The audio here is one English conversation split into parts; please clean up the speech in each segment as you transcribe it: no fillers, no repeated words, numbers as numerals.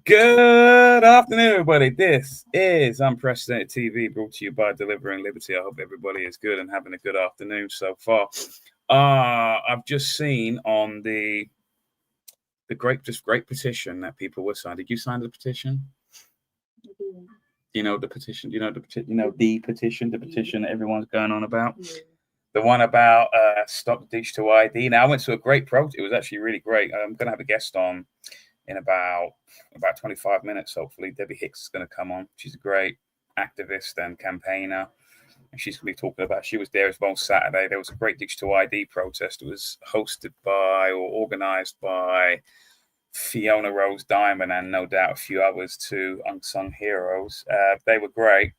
Good afternoon, everybody. This is Unprecedented TV, brought to you by Delivering Liberty. I hope everybody is good and having a good afternoon so far. I've just seen on the great petition that people were signing. Did you sign the petition? You know the petition. The petition that everyone's going on about. The one about stop digital ID. Now I went to a great protest. It was actually really great. I'm going to have a guest on in about 25 minutes, hopefully. Debbie Hicks is going to come on. She's a great activist and campaigner. And she's going to be talking about, she was there as well Saturday. There was a great digital ID protest. It was hosted by or organized by Fiona Rose Diamond and no doubt a few others, two unsung heroes. They were great.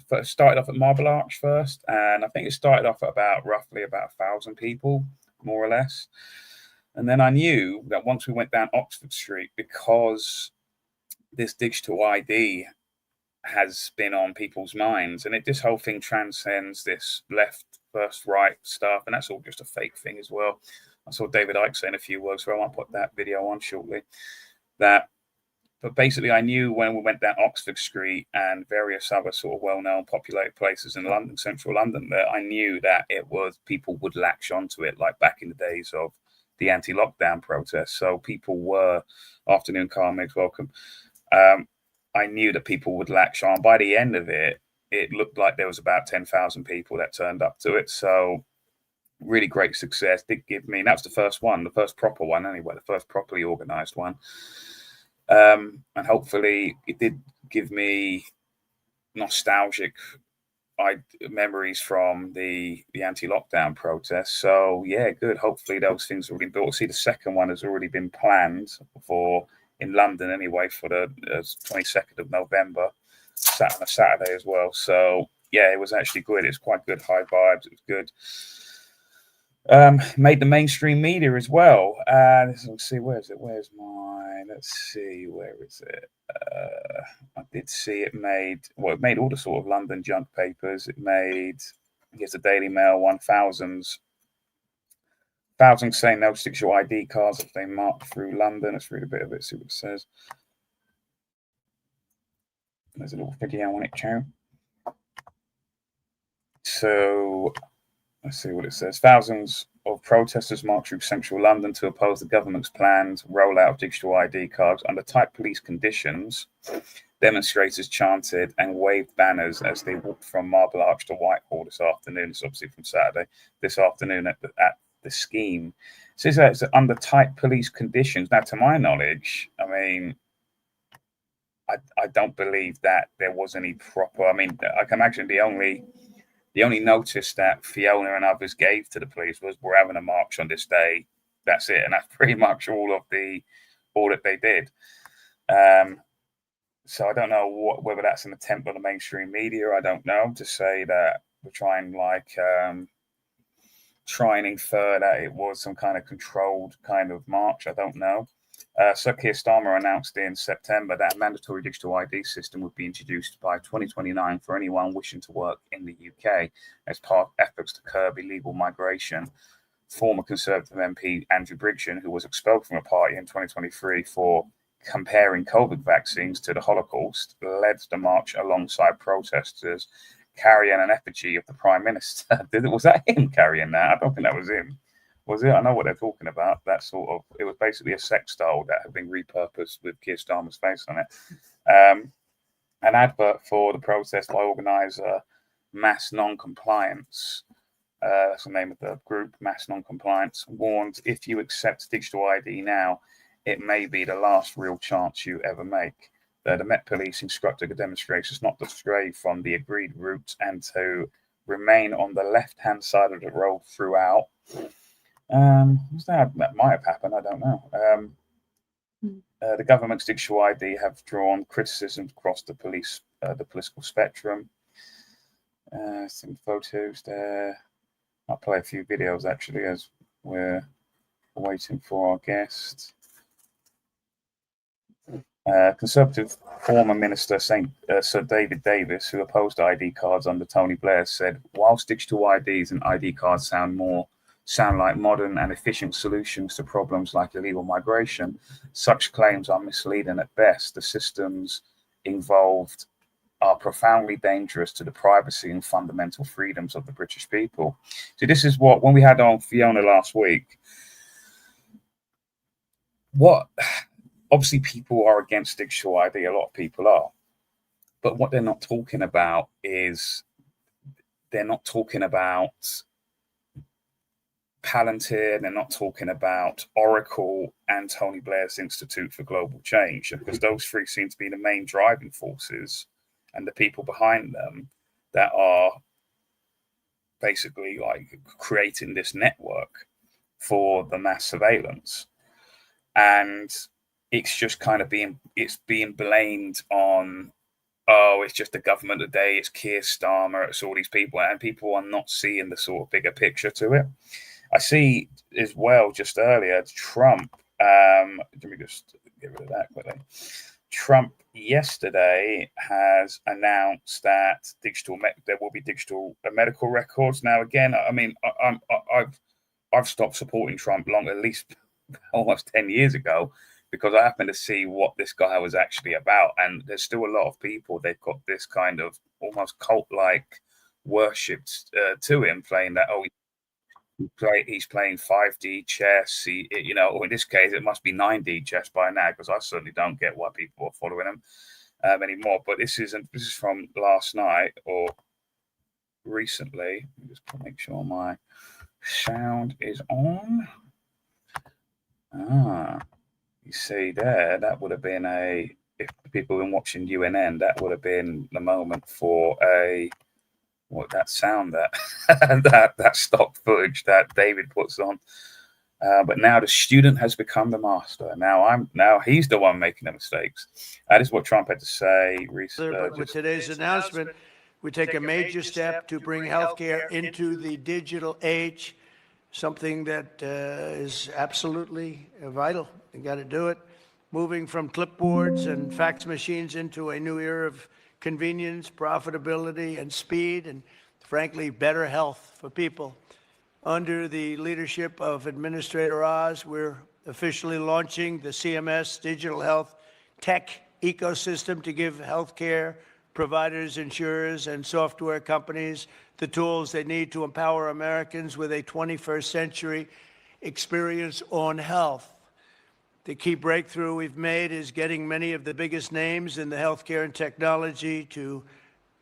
First started off at Marble Arch first, and I think it started off at roughly 1,000 people, more or less. And then I knew that once we went down Oxford Street, because this digital ID has been on people's minds, and this whole thing transcends this left first right stuff, and that's all just a fake thing as well. I saw David Hicks saying a few words, so I might put that video on shortly. But basically, I knew when we went down Oxford Street and various other sort of well-known, populated places in London, central London, that I knew that people would latch onto it, like back in the days of the anti-lockdown protests. So people were, afternoon Carmig's welcome. I knew that people would latch on. By the end of it, it looked like there was about 10,000 people that turned up to it. So really great success. Did give me, and that was the first one, the first proper one anyway, the first properly organized one. And hopefully it did give me nostalgic memories from the anti-lockdown protests. So yeah, good. Hopefully those things have been built. See, the second one has already been planned for in London anyway for the 22nd of November, on a Saturday as well. So yeah, it was actually good. It's quite good, high vibes. It was good. Made the mainstream media as well. Let's see, where is it? Where's mine? Let's see, where is it? I did see it made all the sort of London junk papers. It made, here's the Daily Mail 1000s saying they'll stick your ID cards if they march through London. Let's read a bit of it, see what it says. There's a little video on it, Chow. So let's see what it says. Thousands of protesters marched through central London to oppose the government's planned rollout of digital ID cards under tight police conditions. Demonstrators chanted and waved banners as they walked from Marble Arch to Whitehall this afternoon. It's obviously from Saturday. This afternoon at the scheme. It says that it's under tight police conditions. Now, to my knowledge, I mean, I don't believe that there was any proper. I mean, I can imagine the only notice that Fiona and others gave to the police was, we're having a march on this day. That's it. And that's pretty much all that they did. So I don't know whether that's an attempt on the mainstream media. I don't know, to say that we're trying try and infer that it was some kind of controlled kind of march. I don't know. Sir Keir Starmer announced in September that a mandatory digital ID system would be introduced by 2029 for anyone wishing to work in the UK as part of efforts to curb illegal migration. Former Conservative MP Andrew Bridgen, who was expelled from a party in 2023 for comparing COVID vaccines to the Holocaust, led the march alongside protesters carrying an effigy of the Prime Minister. Was that him carrying that? I don't think that was him. Was it? I know what they're talking about. That sort of, it was basically a sex doll that had been repurposed with Keir Starmer's face on it. An advert for the protest by organizer Mass Non-Compliance, that's the name of the group, Mass Non-Compliance, warned, if you accept digital ID now, it may be the last real chance you ever make. The Met Police instructed the demonstrators not to stray from the agreed route and to remain on the left-hand side of the road throughout. That might have happened. I don't know. The government's digital ID have drawn criticism across the political spectrum. Some photos there. I'll play a few videos actually as we're waiting for our guest. Conservative former Minister Sir David Davis, who opposed ID cards under Tony Blair, said, whilst digital IDs and ID cards sound more sound like modern and efficient solutions to problems like illegal migration, such claims are misleading at best. The systems involved are profoundly dangerous to the privacy and fundamental freedoms of the British people. So this is what, when we had on Fiona last week, what obviously people are against digital ID, a lot of people are, but what they're not talking about is they're not talking about Palantir, they're not talking about Oracle and Tony Blair's Institute for Global Change, because those three seem to be the main driving forces and the people behind them that are basically like creating this network for the mass surveillance. And it's just kind of being blamed on, oh, it's just the government today, it's Keir Starmer, it's all these people, and people are not seeing the sort of bigger picture to it. I see as well, just earlier, Trump, let me just get rid of that quickly. Trump yesterday has announced that there will be digital medical records. Now, again, I mean, I've stopped supporting Trump at least almost 10 years ago, because I happened to see what this guy was actually about. And there's still a lot of people, they've got this kind of almost cult-like worship to him, playing that, oh, he's playing 5D chess, or in this case, it must be 9D chess by now, because I certainly don't get why people are following him anymore. But this is from last night or recently. Let me just make sure my sound is on. You see there, that would have been if people have been watching UNN, that would have been the moment for that sound that stock footage that David puts on. But now the student has become the master. Now he's the one making the mistakes. That is what Trump had to say recently. With today's announcement, we take a major step to bring healthcare into the digital age, something that is absolutely vital. You got to do it. Moving from clipboards and fax machines into a new era of convenience, profitability, and speed, and frankly, better health for people. Under the leadership of Administrator Oz, we're officially launching the CMS Digital Health Tech Ecosystem to give healthcare providers, insurers, and software companies the tools they need to empower Americans with a 21st century experience on health. The key breakthrough we've made is getting many of the biggest names in the healthcare and technology to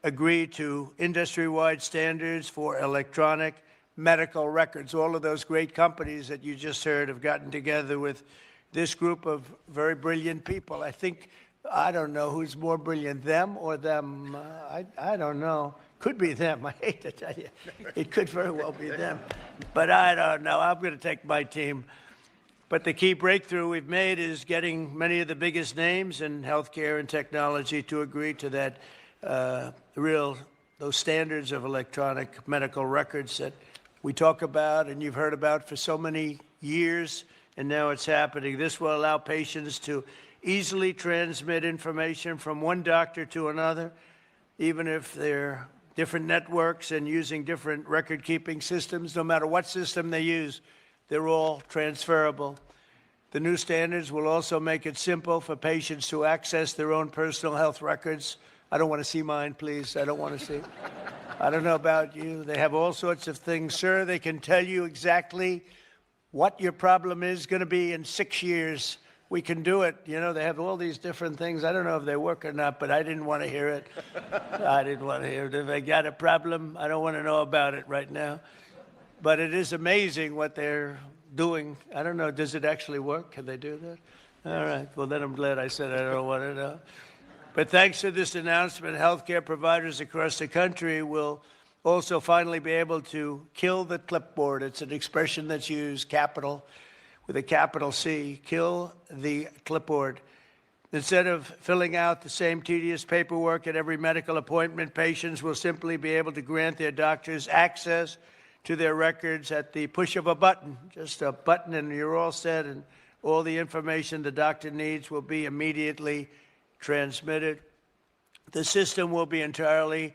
agree to industry-wide standards for electronic medical records. All of those great companies that you just heard have gotten together with this group of very brilliant people. I don't know who's more brilliant, them or them. I don't know. Could be them. I hate to tell you. It could very well be them. But I don't know. I'm going to take my team. But the key breakthrough we've made is getting many of the biggest names in healthcare and technology to agree to that those standards of electronic medical records that we talk about and you've heard about for so many years, and now it's happening. This will allow patients to easily transmit information from one doctor to another, even if they're different networks and using different record-keeping systems. No matter what system they use, they're all transferable. The new standards will also make it simple for patients to access their own personal health records. I don't want to see mine, please. I don't want to see. I don't know about you. They have all sorts of things, sir. They can tell you exactly what your problem is going to be in 6 years. We can do it. They have all these different things. I don't know if they work or not, but I didn't want to hear it. I didn't want to hear it. If I got a problem, I don't want to know about it right now. But it is amazing what they're doing. I don't know. Does it actually work? Can they do that? All right. Well, then I'm glad I said I don't want to know. But thanks to this announcement, healthcare providers across the country will also finally be able to kill the clipboard. It's an expression that's used, capital, with a capital C, kill the clipboard. Instead of filling out the same tedious paperwork at every medical appointment, patients will simply be able to grant their doctors access to their records at the push of a button, just a button, and you're all set, and all the information the doctor needs will be immediately transmitted. The system will be entirely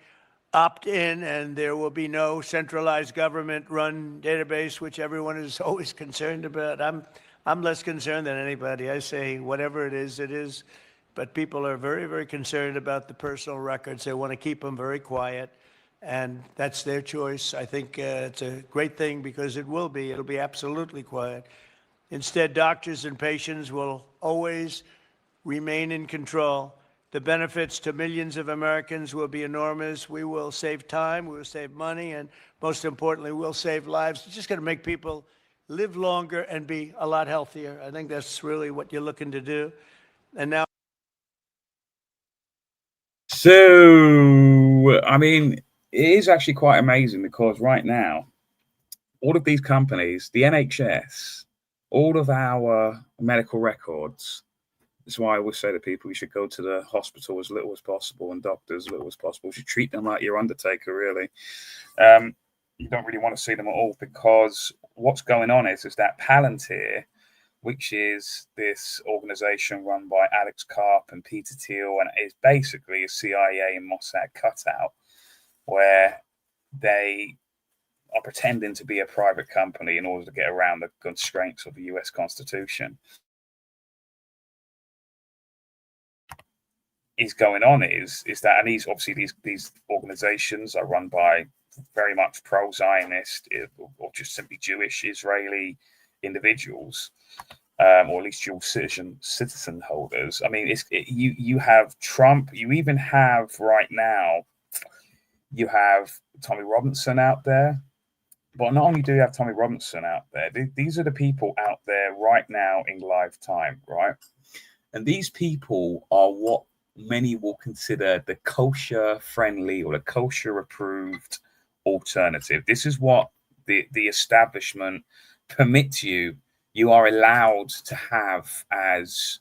opt in, and there will be no centralized government-run database, which everyone is always concerned about. I'm less concerned than anybody. I say whatever it is. But people are very, very concerned about the personal records. They want to keep them very quiet, and that's their choice. I think it's a great thing because it'll be absolutely quiet. Instead, doctors and patients will always remain in control. The benefits to millions of Americans will be enormous. We will save time, we will save money, and most importantly, we'll save lives. It's just going to make people live longer and be a lot healthier. I think that's really what you're looking to do. And now. So, I mean, it is actually quite amazing because right now, all of these companies, the NHS, all of our medical records, that's why I always say to people, you should go to the hospital as little as possible and doctors as little as possible. You should treat them like your undertaker, really. You don't really want to see them at all because what's going on is that Palantir, which is this organization run by Alex Karp and Peter Thiel, and is basically a CIA and Mossad cutout, where they are pretending to be a private company in order to get around the constraints of the US Constitution. Is going on is that, and these organizations are run by very much pro-Zionist or just simply Jewish Israeli individuals, or at least dual citizen holders. I mean, you have Trump. You even have right now, you have Tommy Robinson out there. But not only do you have Tommy Robinson out there, these are the people out there right now in live time, right? And these people are what many will consider the kosher-friendly or the kosher-approved alternative. This is what the establishment permits you. You are allowed to have as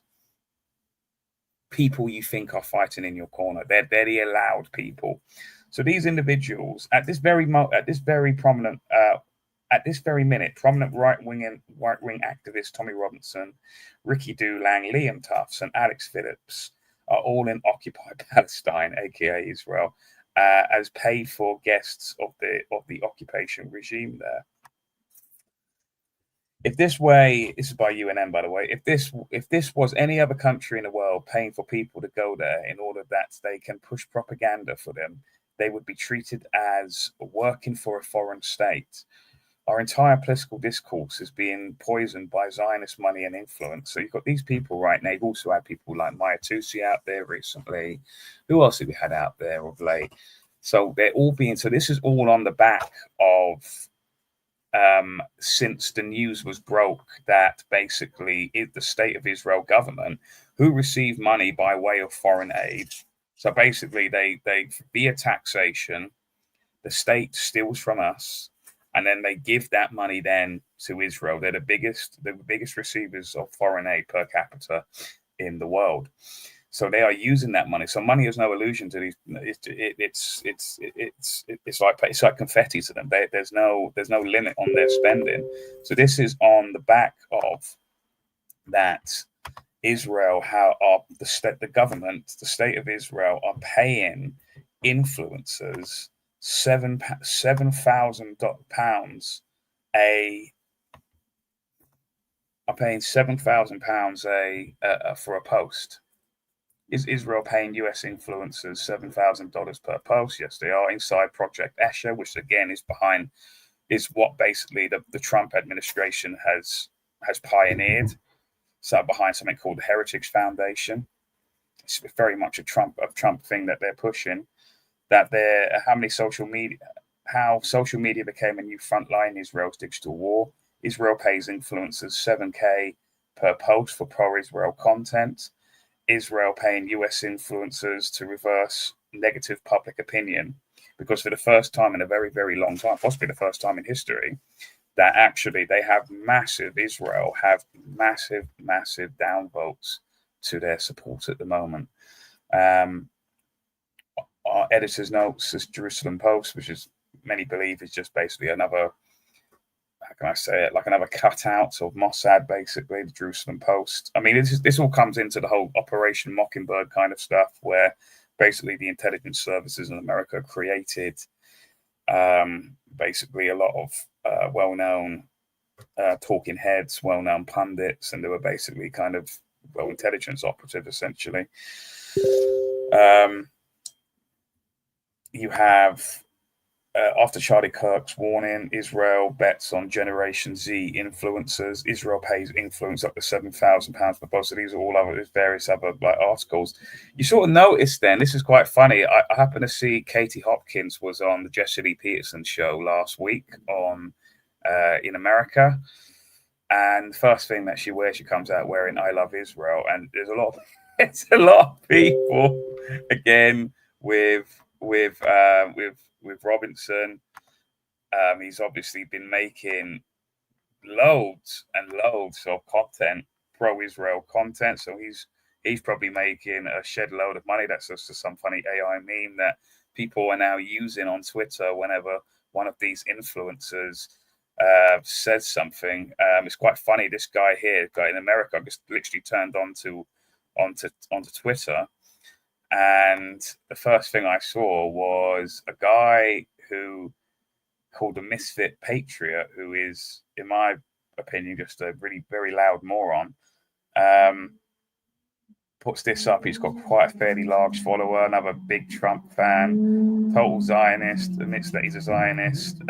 people you think are fighting in your corner. They're the allowed people. So these individuals at this very prominent right-wing activist Tommy Robinson, Ricky Doolang, Liam Tufts, and Alex Phillips are all in Occupy Palestine, aka Israel, as paid-for guests of the occupation regime there. If this is by UNM, by the way, if this was any other country in the world paying for people to go there in order that they can push propaganda for them, they would be treated as working for a foreign state. Our entire political discourse is being poisoned by Zionist money and influence. So you've got these people right now. You've also had people like Maya Tusi out there recently. Who else have we had out there of late? So they're all so this is all on the back of, since the news was broke that basically the State of Israel government, who received money by way of foreign aid. So basically they via taxation, the state steals from us, and then they give that money then to Israel. They're the biggest receivers of foreign aid per capita in the world. So they are using that money. So money is no illusion to these. It's like confetti to them. There's no limit on their spending. So this is on the back of that. Israel, the government, the state of Israel, are paying influencers £7,000 for a post. Is Israel paying US influencers $7,000 per post? Yes, they are. Inside Project Escher, which again is what basically the Trump administration has pioneered. So behind something called the Heritage Foundation. It's very much a Trump thing that they're pushing. How social media became a new front line in Israel's digital war. Israel pays influencers $7,000 per post for pro-Israel content. Israel paying US influencers to reverse negative public opinion, because for the first time in a very, very long time, possibly the first time in history, that actually Israel have massive downvotes to their support at the moment. Our editor's notes is Jerusalem Post, which is many believe is just basically another, how can I say it, like another cutout of Mossad, basically, the Jerusalem Post. I mean, this all comes into the whole Operation Mockingbird kind of stuff, where basically the intelligence services in America created basically a lot of well-known talking heads, well-known pundits, and they were basically kind of intelligence operative essentially. You have after Charlie Kirk's warning, Israel bets on Generation Z influencers. Israel pays influence up to £7,000 per post. So these are all other various other like articles. You sort of notice then, this is quite funny. I happened to see Katie Hopkins was on the Jesse Lee Peterson show last week on in America. And the first thing that she wears, she comes out wearing "I Love Israel," and there's a lot of people again with Robinson. He's obviously been making loads and loads of content, pro-Israel content. So he's probably making a shed load of money. That's just some funny AI meme that people are now using on Twitter whenever one of these influencers says something. It's quite funny. This guy in America, just literally turned onto Twitter, and the first thing I saw was a guy who called a misfit patriot, who is, in my opinion, just a really very loud moron. Puts this up. He's got quite a fairly large follower, another big Trump fan, total Zionist, admits that he's a Zionist.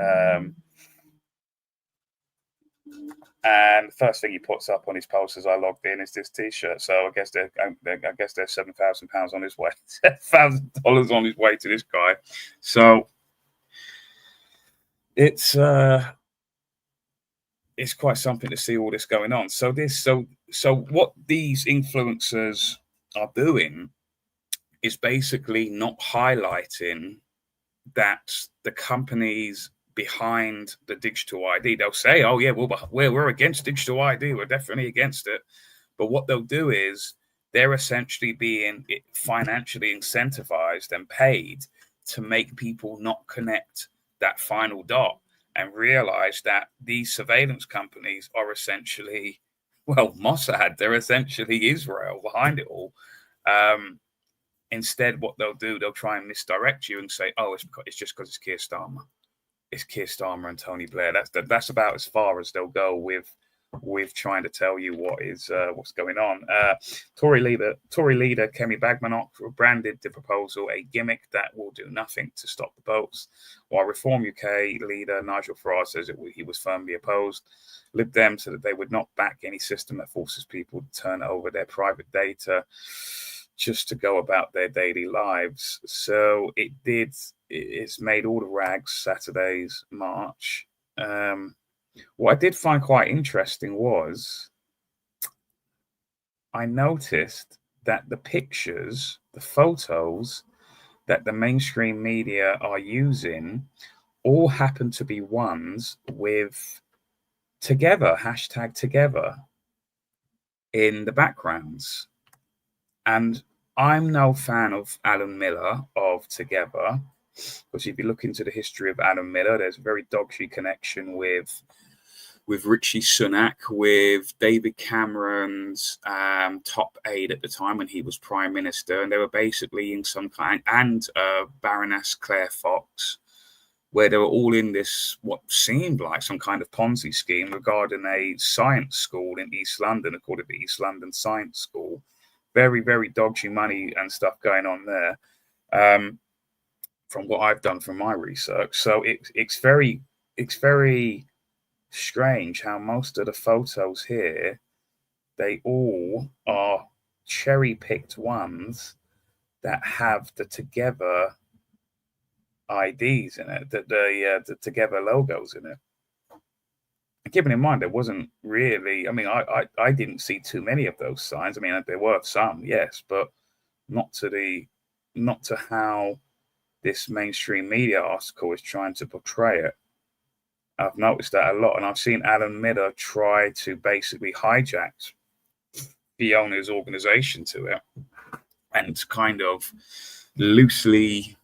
And the first thing he puts up on his post as I logged in is this T-shirt. So I guess there's £7,000 on his way, $7,000 on his way to this guy. So it's quite something to see all this going on. So what these influencers are doing is basically not highlighting that the companies behind the digital ID, they'll say, "Oh yeah, we're against digital ID. We're definitely against it." But what they'll do is they're essentially being financially incentivized and paid to make people not connect that final dot and realize that these surveillance companies are essentially, Mossad. They're essentially Israel behind it all. Instead, what they'll do, they'll try and misdirect you and say, "Oh, it's just because it's Keir Starmer. It's Keir Starmer and Tony Blair." That's about as far as they'll go with trying to tell you what's going on. Tory leader Kemi Badenoch branded the proposal a gimmick that will do nothing to stop the boats, while Reform UK leader Nigel Farage says he was firmly opposed. Lib Dem said that they would not back any system that forces people to turn over their private data just to go about their daily lives. So it's made all the rags Saturday's march. What I did find quite interesting was I noticed that the pictures, the photos that the mainstream media are using all happen to be ones with together, #together in the backgrounds. And I'm no fan of Alan Miller of Together, because if you look into the history of Alan Miller, there's a very dodgy connection with Rishi Sunak, with David Cameron's top aide at the time when he was Prime Minister, and they were basically in some kind, and Baroness Claire Fox, where they were all in this, what seemed like some kind of Ponzi scheme regarding a science school in East London, according to the East London Science School. Very, very dodgy money and stuff going on there, from what I've done from my research. So it's very strange how most of the photos here, they all are cherry-picked ones that have the Together IDs in it, the Together logos in it. And keeping in mind, there wasn't really, I didn't see too many of those signs. I mean, there were some, yes, but not to how this mainstream media article is trying to portray it. I've noticed that a lot, and I've seen Alan Miller try to basically hijack the owner's organization to it and kind of loosely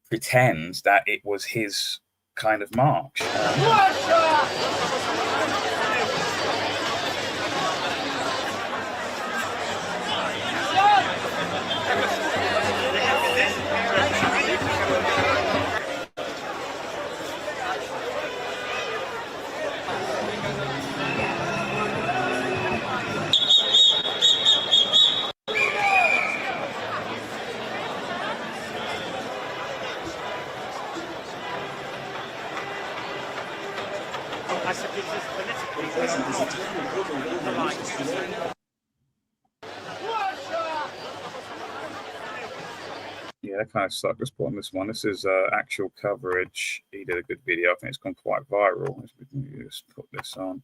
pretends that it was his kind of march. Yeah, that kind of sucked. Let's put on this one. This is actual coverage. He did a good video. I think it's gone quite viral. Let's put this on.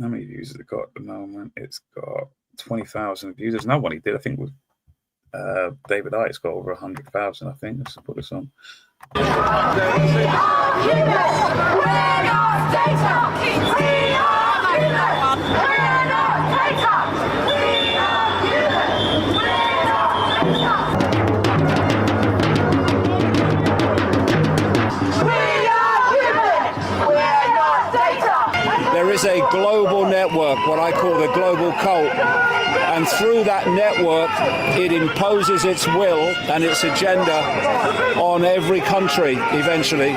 How many views has it got at the moment? It's got 20,000 views. There's no one he did. I think with David Icke's got over 100,000. I think. Let's put this on. There is a global network, what I call the global cult, and through that network it imposes its will and its agenda on every country eventually,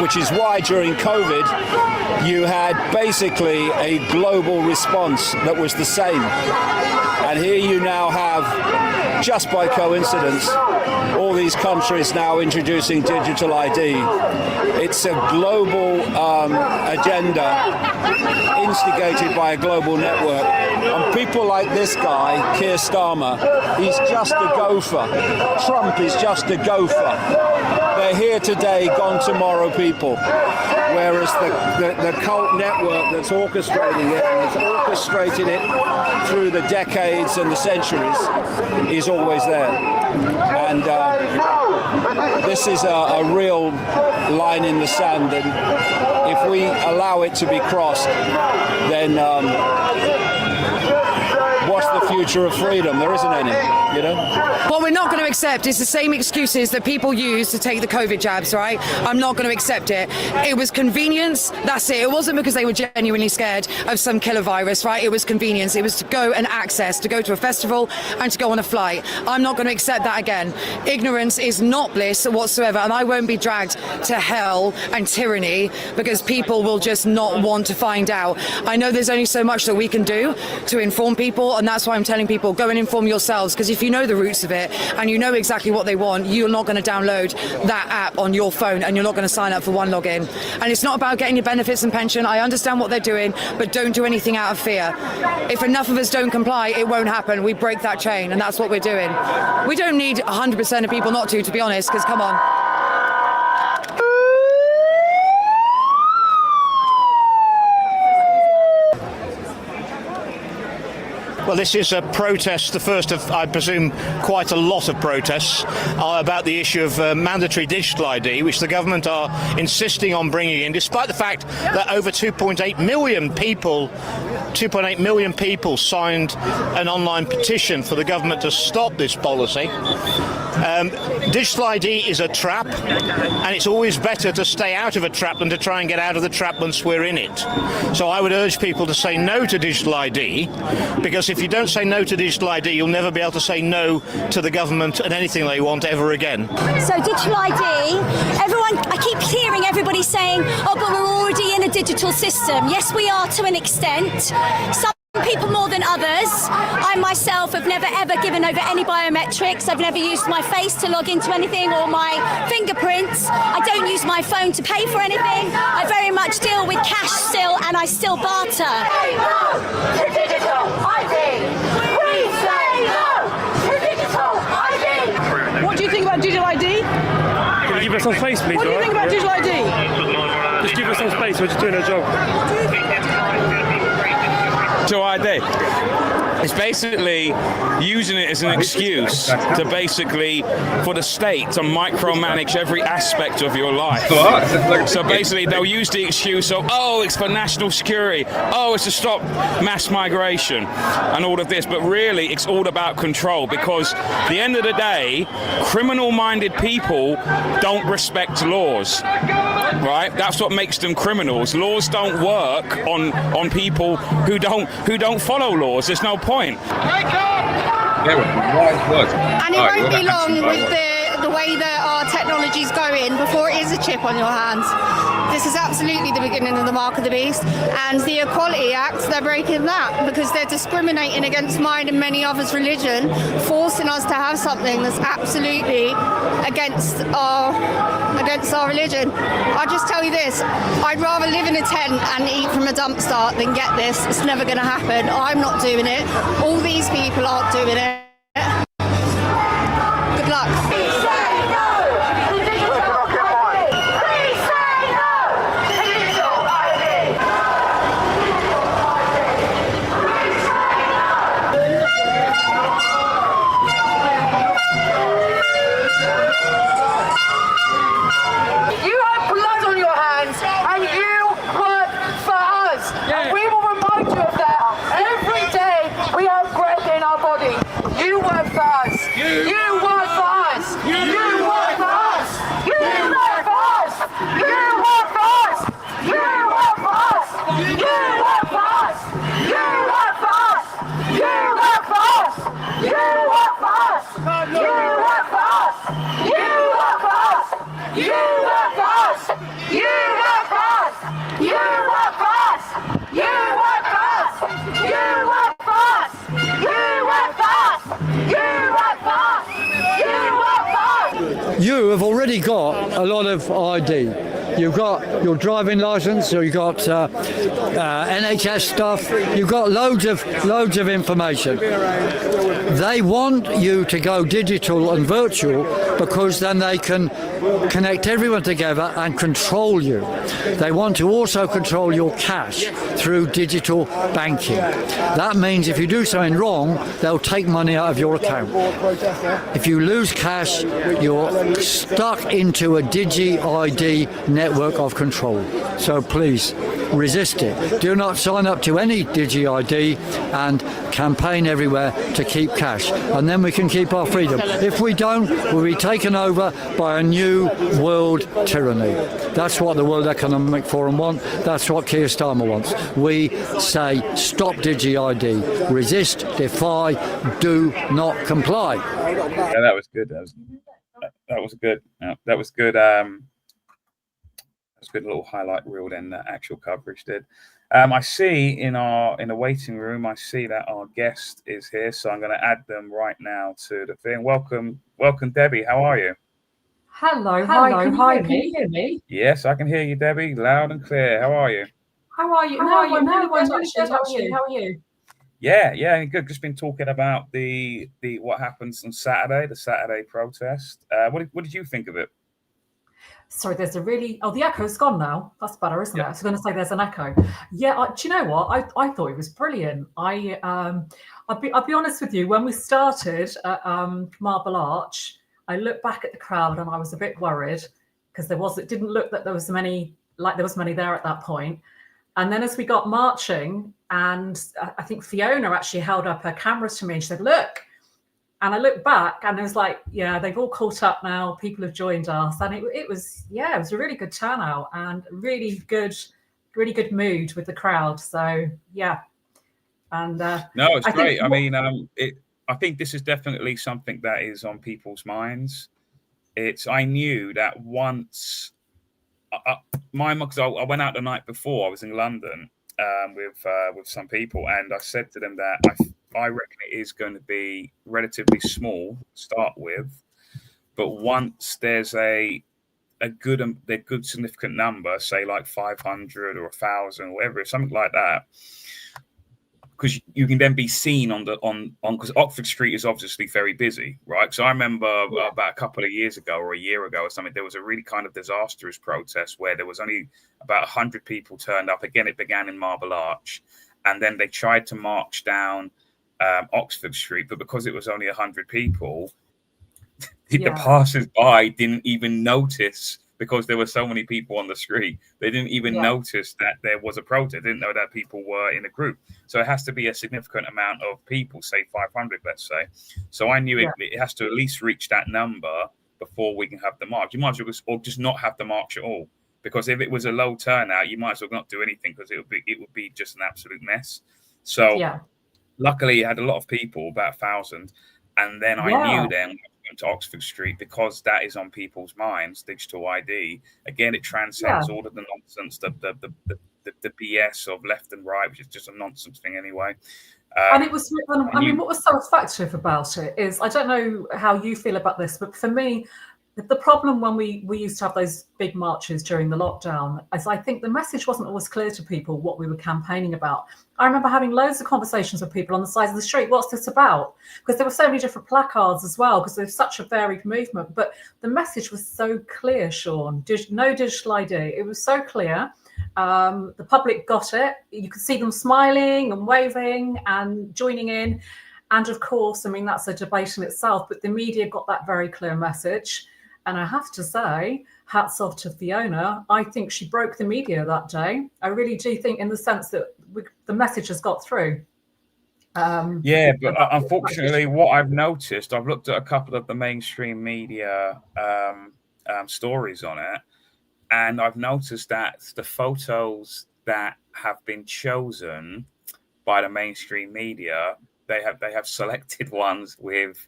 which is why during COVID you had basically a global response that was the same. And here you now have, just by coincidence, all these countries now introducing digital ID. It's a global agenda instigated by a global network. And people like this guy, Keir Starmer, he's just a gopher. Trump is just a gopher. They're here today, gone tomorrow people. Whereas the cult network that's orchestrating it, and it's orchestrated it through the decades and the centuries, is always there. And this is a real line in the sand, and if we allow it to be crossed, then what's the future of freedom? There isn't any, you know? What we're not going to accept is the same excuses that people use to take the COVID jabs, right? I'm not going to accept it. It was convenience, that's it. It wasn't because they were genuinely scared of some killer virus, right? It was convenience. It was to go and access, to go to a festival and to go on a flight. I'm not going to accept that again. Ignorance is not bliss whatsoever, and I won't be dragged to hell and tyranny because people will just not want to find out. I know there's only so much that we can do to inform people, and that's why I'm telling people, go and inform yourselves, because if you know the roots of it and you know exactly what they want, you're not going to download that app on your phone and you're not going to sign up for one login. And it's not about getting your benefits and pension. I understand what they're doing, but don't do anything out of fear. If enough of us don't comply, it won't happen. We break that chain, and that's what we're doing. We don't need 100% of people not to be honest, because come on. Well, this is a protest, the first of, I presume, quite a lot of protests about the issue of mandatory digital ID, which the government are insisting on bringing in, despite the fact that over 2.8 million people signed an online petition for the government to stop this policy. Digital ID is a trap, and it's always better to stay out of a trap than to try and get out of the trap once we're in it. So I would urge people to say no to digital ID, because if you don't say no to digital ID, you'll never be able to say no to the government and anything they want ever again. So digital ID, I keep hearing everybody saying, oh, but we're already in a digital system. Yes, we are to an extent. Some people more than others. I myself have never ever given over any biometrics. I've never used my face to log into anything or my fingerprints. I don't use my phone to pay for anything. I very much deal with cash still, and I still barter. Say no to digital ID. We say no to digital ID. What do you think about digital ID? Can you give us some space, please? What do you think about digital ID? Just give us some space, we're just doing our job. Digital ID. It's basically using it as an excuse to basically, for the state to micromanage every aspect of your life. So basically they'll use the excuse of, oh, it's for national security, oh, it's to stop mass migration and all of this, but really it's all about control, because at the end of the day, criminal-minded people don't respect laws. Right? That's what makes them criminals. Laws don't work on people who don't follow laws. There's no point. And it won't be long with the way that our technology technology's going before it is a chip on your hands. This is absolutely the beginning of the mark of the beast. And the Equality Act, they're breaking that because they're discriminating against mine and many others' religion, forcing us to have something that's absolutely against our religion. I'll just tell you this, I'd rather live in a tent and eat from a dumpster than get this. It's never going to happen. I'm not doing it. All these people aren't doing it. Good luck. You have already got a lot of ID. You've got your driving license, or you've got NHS stuff. You've got loads of information. They want you to go digital and virtual because then they can connect everyone together and control you. They want to also control your cash through digital banking. That means if you do something wrong, they'll take money out of your account. If you lose cash, you're stuck into a Digi-ID network of control. So please, resist it. Do not sign up to any Digi-ID and campaign everywhere to keep cash. And then we can keep our freedom. If we don't, we'll be taken over by a new world tyranny. That's what the World Economic Forum want. That's what Keir Starmer wants. We say stop Digi-ID. Resist, defy, do not comply. Yeah, that was good. That was good. That was good. That's a good little highlight reel then that actual coverage did. I see in the waiting room, I see that our guest is here, so I'm going to add them right now to the thing. Welcome, Debbie. How are you? Hello. Hi. Can you hear me? Yes, I can hear you, Debbie, loud and clear. How are you? How are you? How are you? I'm really good. How are you? Yeah, good. Just been talking about the what happens on Saturday, the Saturday protest. What did you think of it? Sorry, there's a really... Oh, the echo's gone now. That's better, isn't it? I was going to say there's an echo. Yeah, do you know what? I thought it was brilliant. I'll be honest with you. When we started at Marble Arch, I looked back at the crowd and I was a bit worried because it didn't look that there was many there at that point. And then as we got marching, and I think Fiona actually held up her cameras to me and she said, "Look." And I looked back and it was like, yeah, they've all caught up now. People have joined us. And it was a really good turnout and really good mood with the crowd. So, yeah. And no, it's great. I think this is definitely something that is on people's minds. I knew that once because I went out the night before. I was in London with some people, and I said to them that I reckon it is going to be relatively small to start with, but once there's a good significant number, say like 500 or 1,000 or whatever, something like that, because you can then be seen on because Oxford Street is obviously very busy, right? So I remember about a couple of years ago or a year ago or something, there was a really kind of disastrous protest where there was only about 100 people turned up. Again, it began in Marble Arch, and then they tried to march down Oxford Street, but because it was only 100 people, the passers-by didn't even notice, because there were so many people on the street. They didn't even notice that there was a protest. They didn't know that people were in a group. So it has to be a significant amount of people, say 500, let's say. So I knew it has to at least reach that number before we can have the march. You might as well just not have the march at all, because if it was a low turnout, you might as well not do anything, because it would be just an absolute mess. So luckily, it had a lot of people, about 1,000. And then I knew then to Oxford Street, because that is on people's minds. Digital ID, again, it transcends all of the nonsense, the BS of left and right, which is just a nonsense thing anyway. And it was, I mean, what was so effective about it is, I don't know how you feel about this, but for me, the problem when we used to have those big marches during the lockdown is I think the message wasn't always clear to people what we were campaigning about. I remember having loads of conversations with people on the sides of the street. What's this about? Because there were so many different placards as well, because there's such a varied movement. But the message was so clear, Sean. No digital ID. It was so clear. The public got it. You could see them smiling and waving and joining in. And of course, I mean, that's a debate in itself, but the media got that very clear message. And I have to say, hats off to Fiona. I think she broke the media that day. I really do think, in the sense that the message has got through. Yeah, but unfortunately, what I've noticed, I've looked at a couple of the mainstream media stories on it, and I've noticed that the photos that have been chosen by the mainstream media, they have selected ones with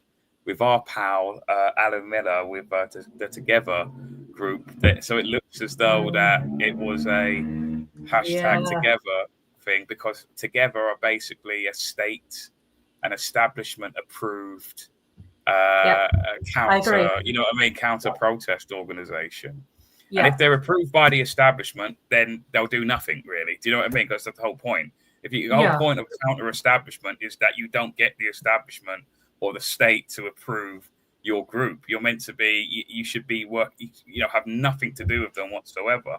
our pal Alan Miller with the Together group. So it looks as though that it was a hashtag Together thing, because Together are basically a state and establishment approved counter, you know what I mean, counter protest organization. And if they're approved by the establishment, then they'll do nothing really. Do you know what I mean? Because that's the whole point. The whole point of counter establishment is that you don't get the establishment or the state to approve your group. You're meant to be, you should be have nothing to do with them whatsoever.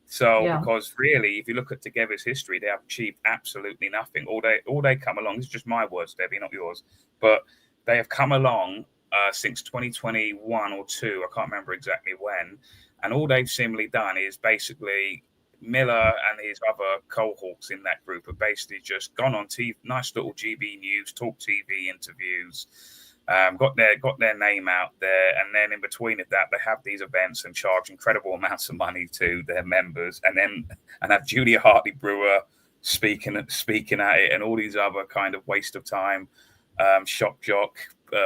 So, because really, if you look at Together's history, they have achieved absolutely nothing. All they come along, this is just my words, Debbie, not yours, but they have come along since 2021 or 2, I can't remember exactly when, and all they've seemingly done is basically Miller and his other cohorts in that group have basically just gone on TV, nice little GB News, Talk TV interviews, got their name out there, and then in between of that, they have these events and charge incredible amounts of money to their members, and have Julia Hartley Brewer speaking at it, and all these other kind of waste of time, shock jock,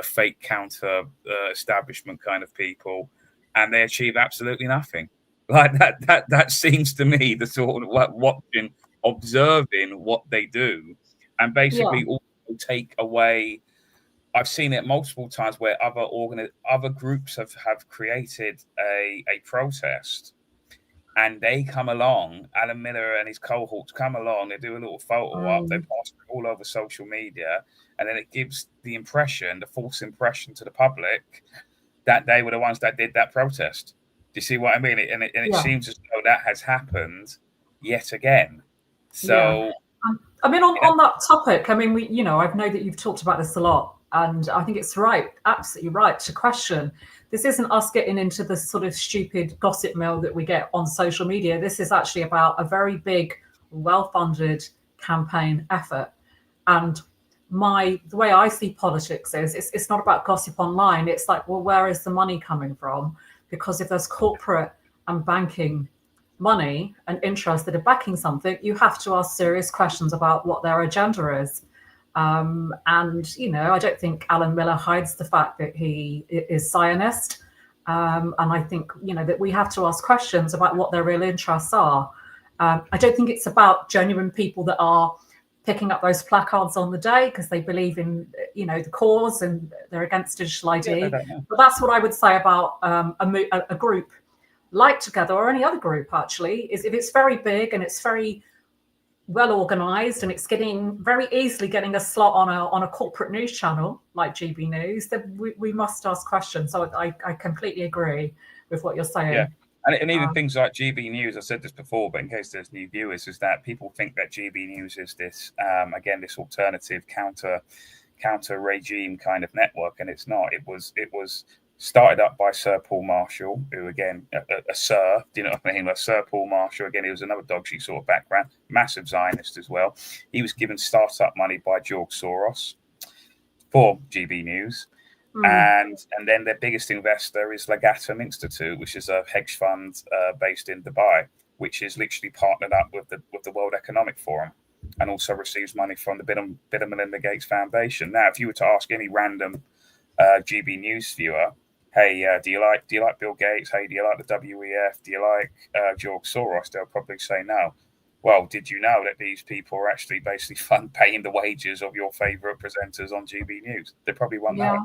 fake counter establishment kind of people, and they achieve absolutely nothing. Like that seems to me the sort of like watching, observing what they do, and basically also take away. I've seen it multiple times where other groups have created a protest, and they come along. Alan Miller and his cohorts come along. They do a little photo op. They post it all over social media, and then it gives the false impression to the public that they were the ones that did that protest. Do you see what I mean? And it seems as though that has happened yet again. So, I mean, on that topic, I mean, I know that you've talked about this a lot, and I think it's right, absolutely right, to question. This isn't us getting into the sort of stupid gossip mill that we get on social media. This is actually about a very big, well-funded campaign effort. And the way I see politics is, it's not about gossip online. It's like, well, where is the money coming from? Because if there's corporate and banking money and interest that are backing something, you have to ask serious questions about what their agenda is. And, I don't think Alan Miller hides the fact that he is Zionist. And I think, that we have to ask questions about what their real interests are. I don't think it's about genuine people that are picking up those placards on the day because they believe in, the cause and they're against digital ID. But that's what I would say about a group like Together, or any other group actually, is if it's very big and it's very well organized and it's very easily getting a slot on a corporate news channel like GB News, then we must ask questions. So I completely agree with what you're saying. Yeah. And even things like GB News, I said this before, but in case there's new viewers, is that people think that GB News is this, again, this alternative counter regime kind of network, and it's not. It was started up by Sir Paul Marshall, who again, a Sir, do you know what I mean? Like Sir Paul Marshall, again, he was another dog shit sort of background, massive Zionist as well. He was given startup money by George Soros for GB News. And then their biggest investor is Legatum Institute, which is a hedge fund based in Dubai, which is literally partnered up with the World Economic Forum, and also receives money from the Bill and Melinda Gates Foundation. Now, if you were to ask any random GB News viewer, hey, do you like Bill Gates? Hey, do you like the WEF? Do you like George Soros? They'll probably say no. Well, did you know that these people are actually basically paying the wages of your favorite presenters on GB News? They probably won't know it.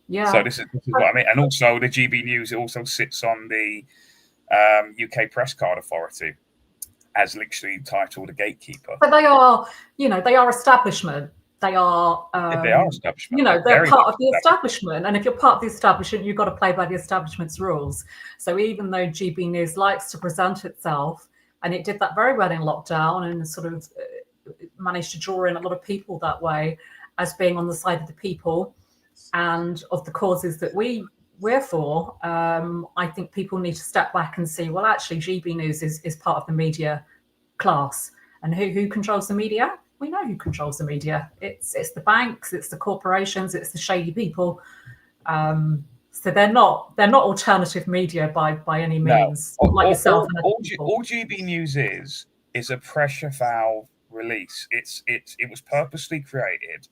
Yeah. So this is what I mean. And also the GB News also sits on the UK Press Card Authority as literally titled a gatekeeper. But they are, they are establishment. They are, They are establishment. they're part of the establishment. And if you're part of the establishment, you've got to play by the establishment's rules. So even though GB News likes to present itself, and it did that very well in lockdown and sort of managed to draw in a lot of people that way as being on the side of the people and of the causes that we're for, I think people need to step back and see, well, actually, GB News is part of the media class. And who controls the media? We know who controls the media. It's the banks, it's the corporations, it's the shady people. So they're not alternative media by any means. No. Like yourself. All GB News is a pressure valve release. It was purposely created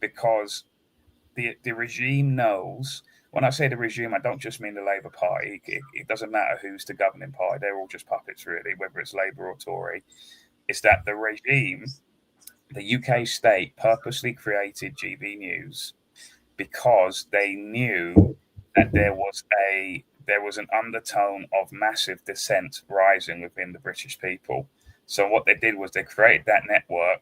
because the regime knows. When I say the regime, I don't just mean the Labour Party. It doesn't matter who's the governing party. They're all just puppets, really, whether it's Labour or Tory. It's that the regime, the UK state, purposely created GB News because they knew that there was an undertone of massive dissent rising within the British people. So what they did was they created that network,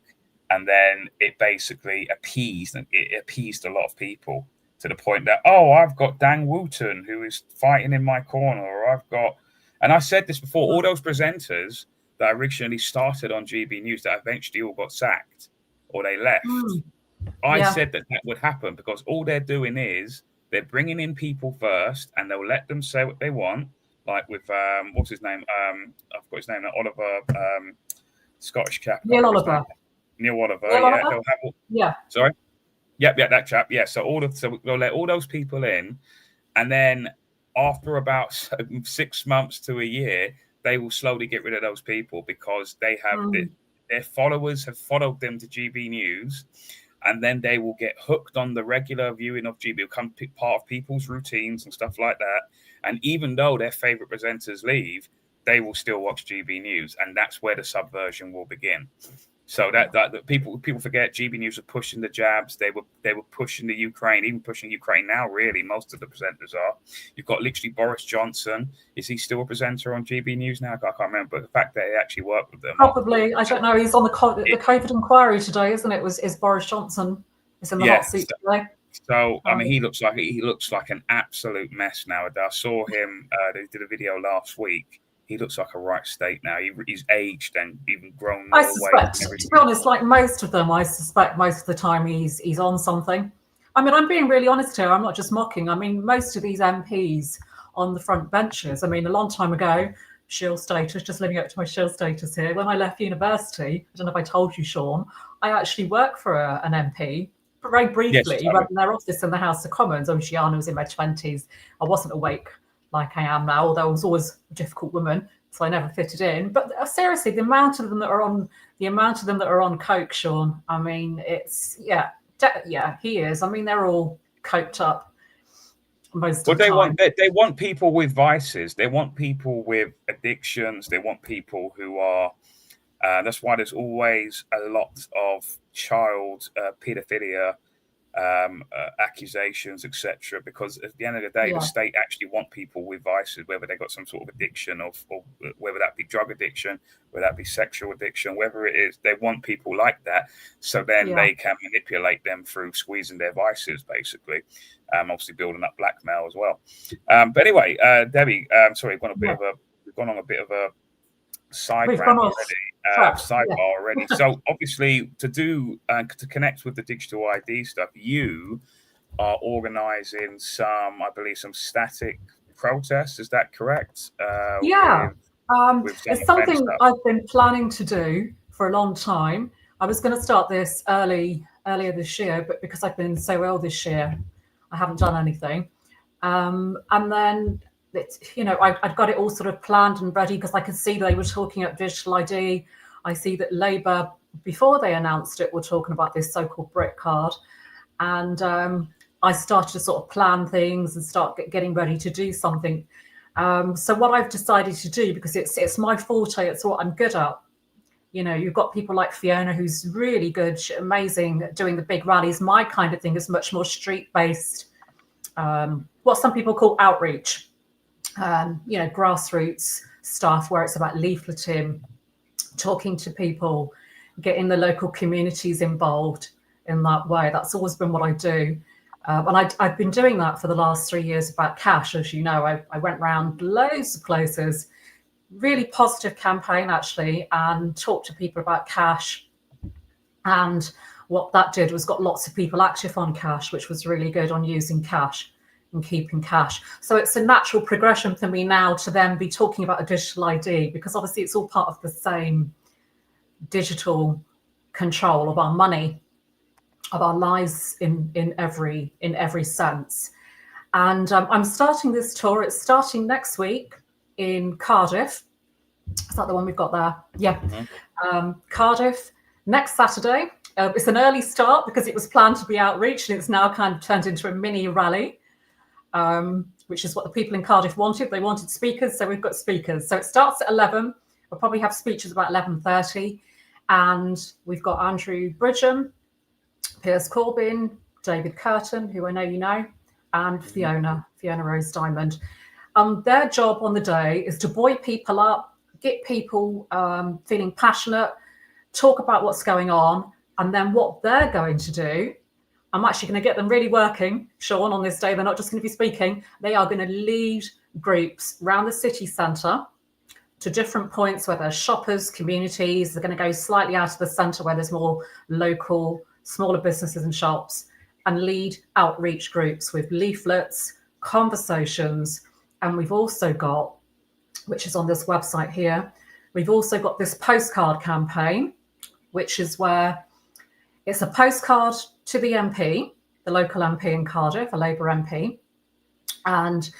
and then it basically appeased a lot of people to the point that, I've got Dan Wooten who is fighting in my corner, or I've got, and I said this before, all those presenters that originally started on GB News that eventually all got sacked or they left. I said that would happen because all they're doing is they're bringing in people first, and they'll let them say what they want. Like with what's his name? I've got his name. Oliver, Scottish chap. Neil Oliver. Yeah. Sorry. Yep, that chap. Yeah. So they'll let all those people in, and then after about 6 months to a year, they will slowly get rid of those people because they have their followers have followed them to GB News. And then they will get hooked on the regular viewing of GB, become part of people's routines and stuff like that. And even though their favorite presenters leave, they will still watch GB News, and that's where the subversion will begin. So that people forget GB News are pushing the jabs. They were pushing the Ukraine, even pushing Ukraine now. Really, most of the presenters are. You've got literally Boris Johnson. Is he still a presenter on GB News now? I can't remember. But the fact that he actually worked with them, probably. I don't know. He's on the COVID inquiry today, isn't it? Is Boris Johnson is in the hot seat today? So I mean, he looks like an absolute mess nowadays. I saw him. They did a video last week. He looks like a right state now. He's aged and even grown more weight. To be honest, like most of them, I suspect most of the time he's on something. I mean, I'm being really honest here. I'm not just mocking. I mean, most of these MPs on the front benches. I mean, a long time ago, Shield status, just living up to my Shield status here. When I left university, I don't know if I told you, Sean, I actually worked for an MP. Very briefly, running their office in the House of Commons. Obviously, I was in my 20s. I wasn't awake like I am now, although I was always a difficult woman, so I never fitted in. But seriously, the amount of them that are on coke, Sean. I mean, it's he is. I mean, they're all coked up most of the time. They want people with vices. They want people with addictions. They want people who are. That's why there's always a lot of child paedophilia accusations, etc. Because at the end of the day, the state actually want people with vices, whether they got some sort of addiction or whether that be drug addiction, whether that be sexual addiction, whether it is, they want people like that. So then they can manipulate them through squeezing their vices, basically. Obviously building up blackmail as well. But anyway, Debbie, sorry, we've gone on a bit of a sidebar already. So obviously to connect with the digital ID stuff, you are organizing some static protests. Is that correct? It's something I've been planning to do for a long time. I was going to start this earlier this year, but because I've been so ill this year, I haven't done anything. And then I'd got it all sort of planned and ready because I could see they were talking about digital ID. I see that Labour, before they announced it, were talking about this so-called brick card. And I started to sort of plan things and start getting ready to do something. So what I've decided to do, because it's my forte, it's what I'm good at. You know, you've got people like Fiona, who's really good, amazing at doing the big rallies. My kind of thing is much more street-based, what some people call outreach, you know, grassroots stuff where it's about leafleting, talking to people, getting the local communities involved in that way. That's always been what I do. And I've been doing that for the last 3 years about cash. As you know, I went around loads of places, really positive campaign actually, and talked to people about cash. And what that did was got lots of people active on cash, which was really good on using cash and keeping cash. So it's a natural progression for me now to then be talking about a digital ID, because obviously it's all part of the same digital control of our money, of our lives in every sense. And I'm starting this tour. It's starting next week in Cardiff. Is that the one we've got there? Yeah. Cardiff next Saturday. It's an early start because it was planned to be outreach, and it's now kind of turned into a mini rally, which is what the people in Cardiff wanted. They wanted speakers, so we've got speakers. So it starts at 11. We'll probably have speeches about 11:30. And we've got Andrew Bridgham, Piers Corbyn, David Curtin, who I know you know, and Fiona Rose Diamond. Their job on the day is to buoy people up, get people feeling passionate, talk about what's going on, and then what they're going to do, I'm actually going to get them really working, Sean, on this day. They're not just going to be speaking. They are going to lead groups around the city centre to different points where there's shoppers, communities. They're going to go slightly out of the centre where there's more local, smaller businesses and shops, and lead outreach groups with leaflets, conversations. And we've also got, which is on this website here, we've also got this postcard campaign, which is where it's a postcard to the MP, the local MP in Cardiff, a Labour MP. And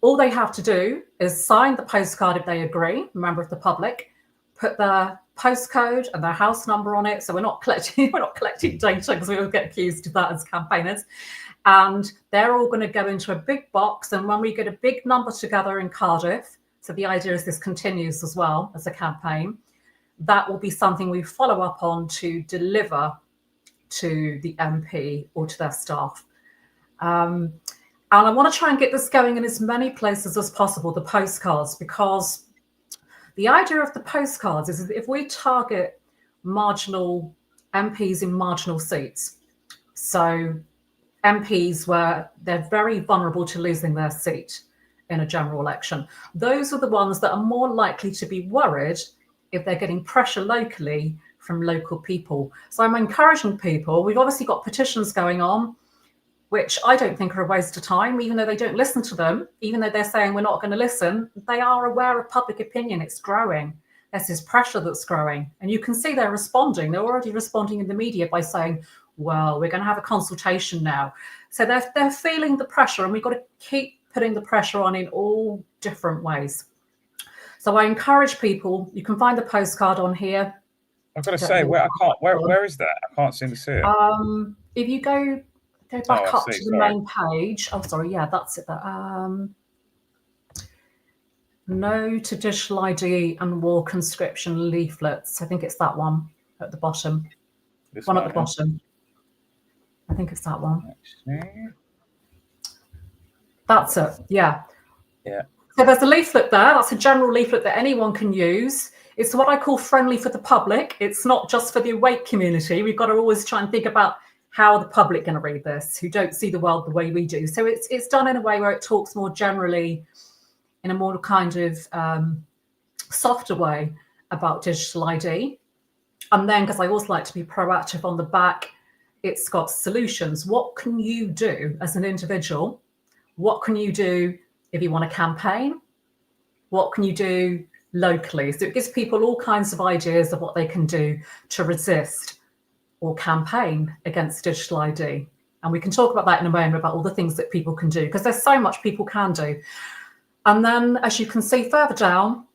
all they have to do is sign the postcard if they agree, a member of the public, put their postcode and their house number on it. So we're not collecting data, because we will get accused of that as campaigners. And they're all going to go into a big box. And when we get a big number together in Cardiff, so the idea is this continues as well as a campaign, that will be something we follow up on to deliver to the MP or to their staff. And I want to try and get this going in as many places as possible, the postcards, because the idea of the postcards is that if we target marginal MPs in marginal seats, so MPs where they're very vulnerable to losing their seat in a general election, those are the ones that are more likely to be worried if they're getting pressure locally from local people. So I'm encouraging people. We've obviously got petitions going on, which I don't think are a waste of time, even though they don't listen to them, even though they're saying we're not going to listen. They are aware of public opinion. It's growing. There's this pressure that's growing. And you can see they're responding. They're already responding in the media by saying, well, we're going to have a consultation now. So they're feeling the pressure, and we've got to keep putting the pressure on in all different ways. So I encourage people, you can find the postcard on here. I've got to say, where is that? I can't seem to see it. If you go back up to the main page. Oh, sorry. Yeah, that's it. No to digital ID and war conscription leaflets. I think it's that one at the bottom. This one at the bottom. I think it's that one. That's it. Yeah. Yeah. So there's a leaflet there. That's a general leaflet that anyone can use. It's what I call friendly for the public. It's not just for the awake community. We've got to always try and think about how are the public going to read this, who don't see the world the way we do. So it's done in a way where it talks more generally, in a more kind of softer way about digital ID. And then, because I always like to be proactive on the back, it's got solutions. What can you do as an individual? What can you do if you want to campaign? What can you do locally? So it gives people all kinds of ideas of what they can do to resist or campaign against digital ID. And we can talk about that in a moment, about all the things that people can do, because there's so much people can do. And then, as you can see further down,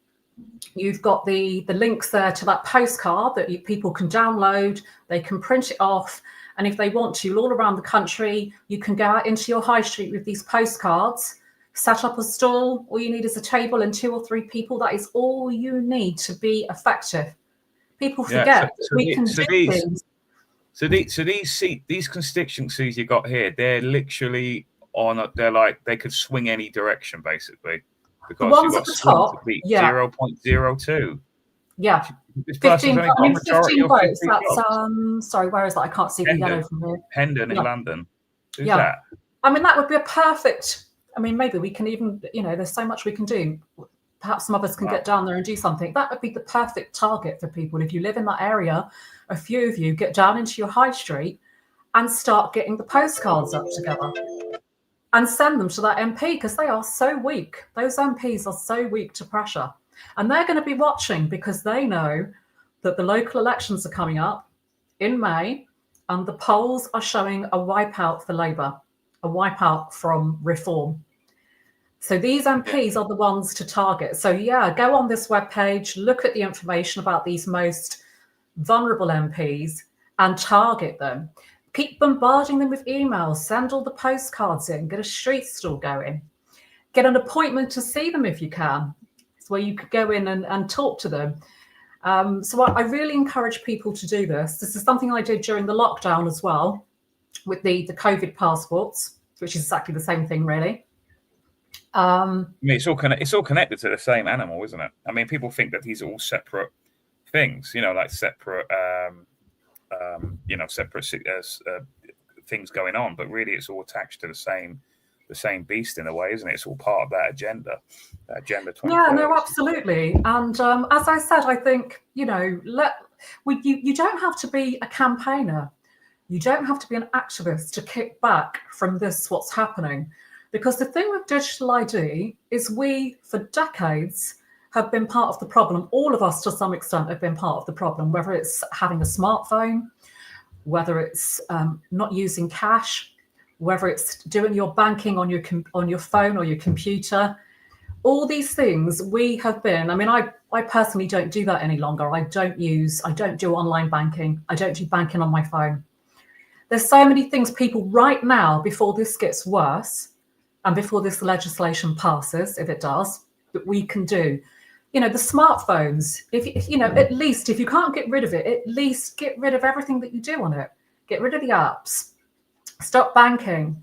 you've got the links there to that postcard that people can download. They can print it off. And if they want to, all around the country, you can go out into your high street with these postcards, set up a stall. All you need is a table and 2 or 3 people. That is all you need to be effective. People forget we can do things. So these constituencies you got here, they're literally they're like they could swing any direction basically, because the ones you've at got the top, 0.02. Yeah, This 15 votes. That's sorry, where is that? I can't see the yellow from here. Hendon in London. Who's Yeah. that? I mean, that would be a perfect. I mean, maybe we can even, there's so much we can do. Perhaps some of us can get down there and do something. That would be the perfect target for people. If you live in that area, a few of you get down into your high street and start getting the postcards up together and send them to that MP, because they are so weak. Those MPs are so weak to pressure. And they're going to be watching because they know that the local elections are coming up in May and the polls are showing a wipeout for Labour, a wipeout from Reform. So these MPs are the ones to target. So go on this webpage, look at the information about these most vulnerable MPs and target them. Keep bombarding them with emails, send all the postcards in, get a street stall going, get an appointment to see them if you can. It's where you could go in and talk to them. So I really encourage people to do this. This is something I did during the lockdown as well with the COVID passports, which is exactly the same thing, really. I mean, it's all connected to the same animal, isn't it? I mean, people think that these are all separate things, like separate, separate things going on. But really, it's all attached to the same beast in a way, isn't it? It's all part of that agenda, Agenda 2030. Yeah, no, absolutely. And as I said, I think you don't have to be a campaigner. You don't have to be an activist to kick back from what's happening. Because the thing with digital ID is we, for decades, have been part of the problem. All of us, to some extent, have been part of the problem, whether it's having a smartphone, whether it's not using cash, whether it's doing your banking on your phone or your computer. All these things we have been. I mean, I personally don't do that any longer. I don't do online banking. I don't do banking on my phone. There's so many things people right now, before this gets worse, and before this legislation passes, if it does, that we can do. The smartphones, at least if you can't get rid of it, at least get rid of everything that you do on it. Get rid of the apps. Stop banking.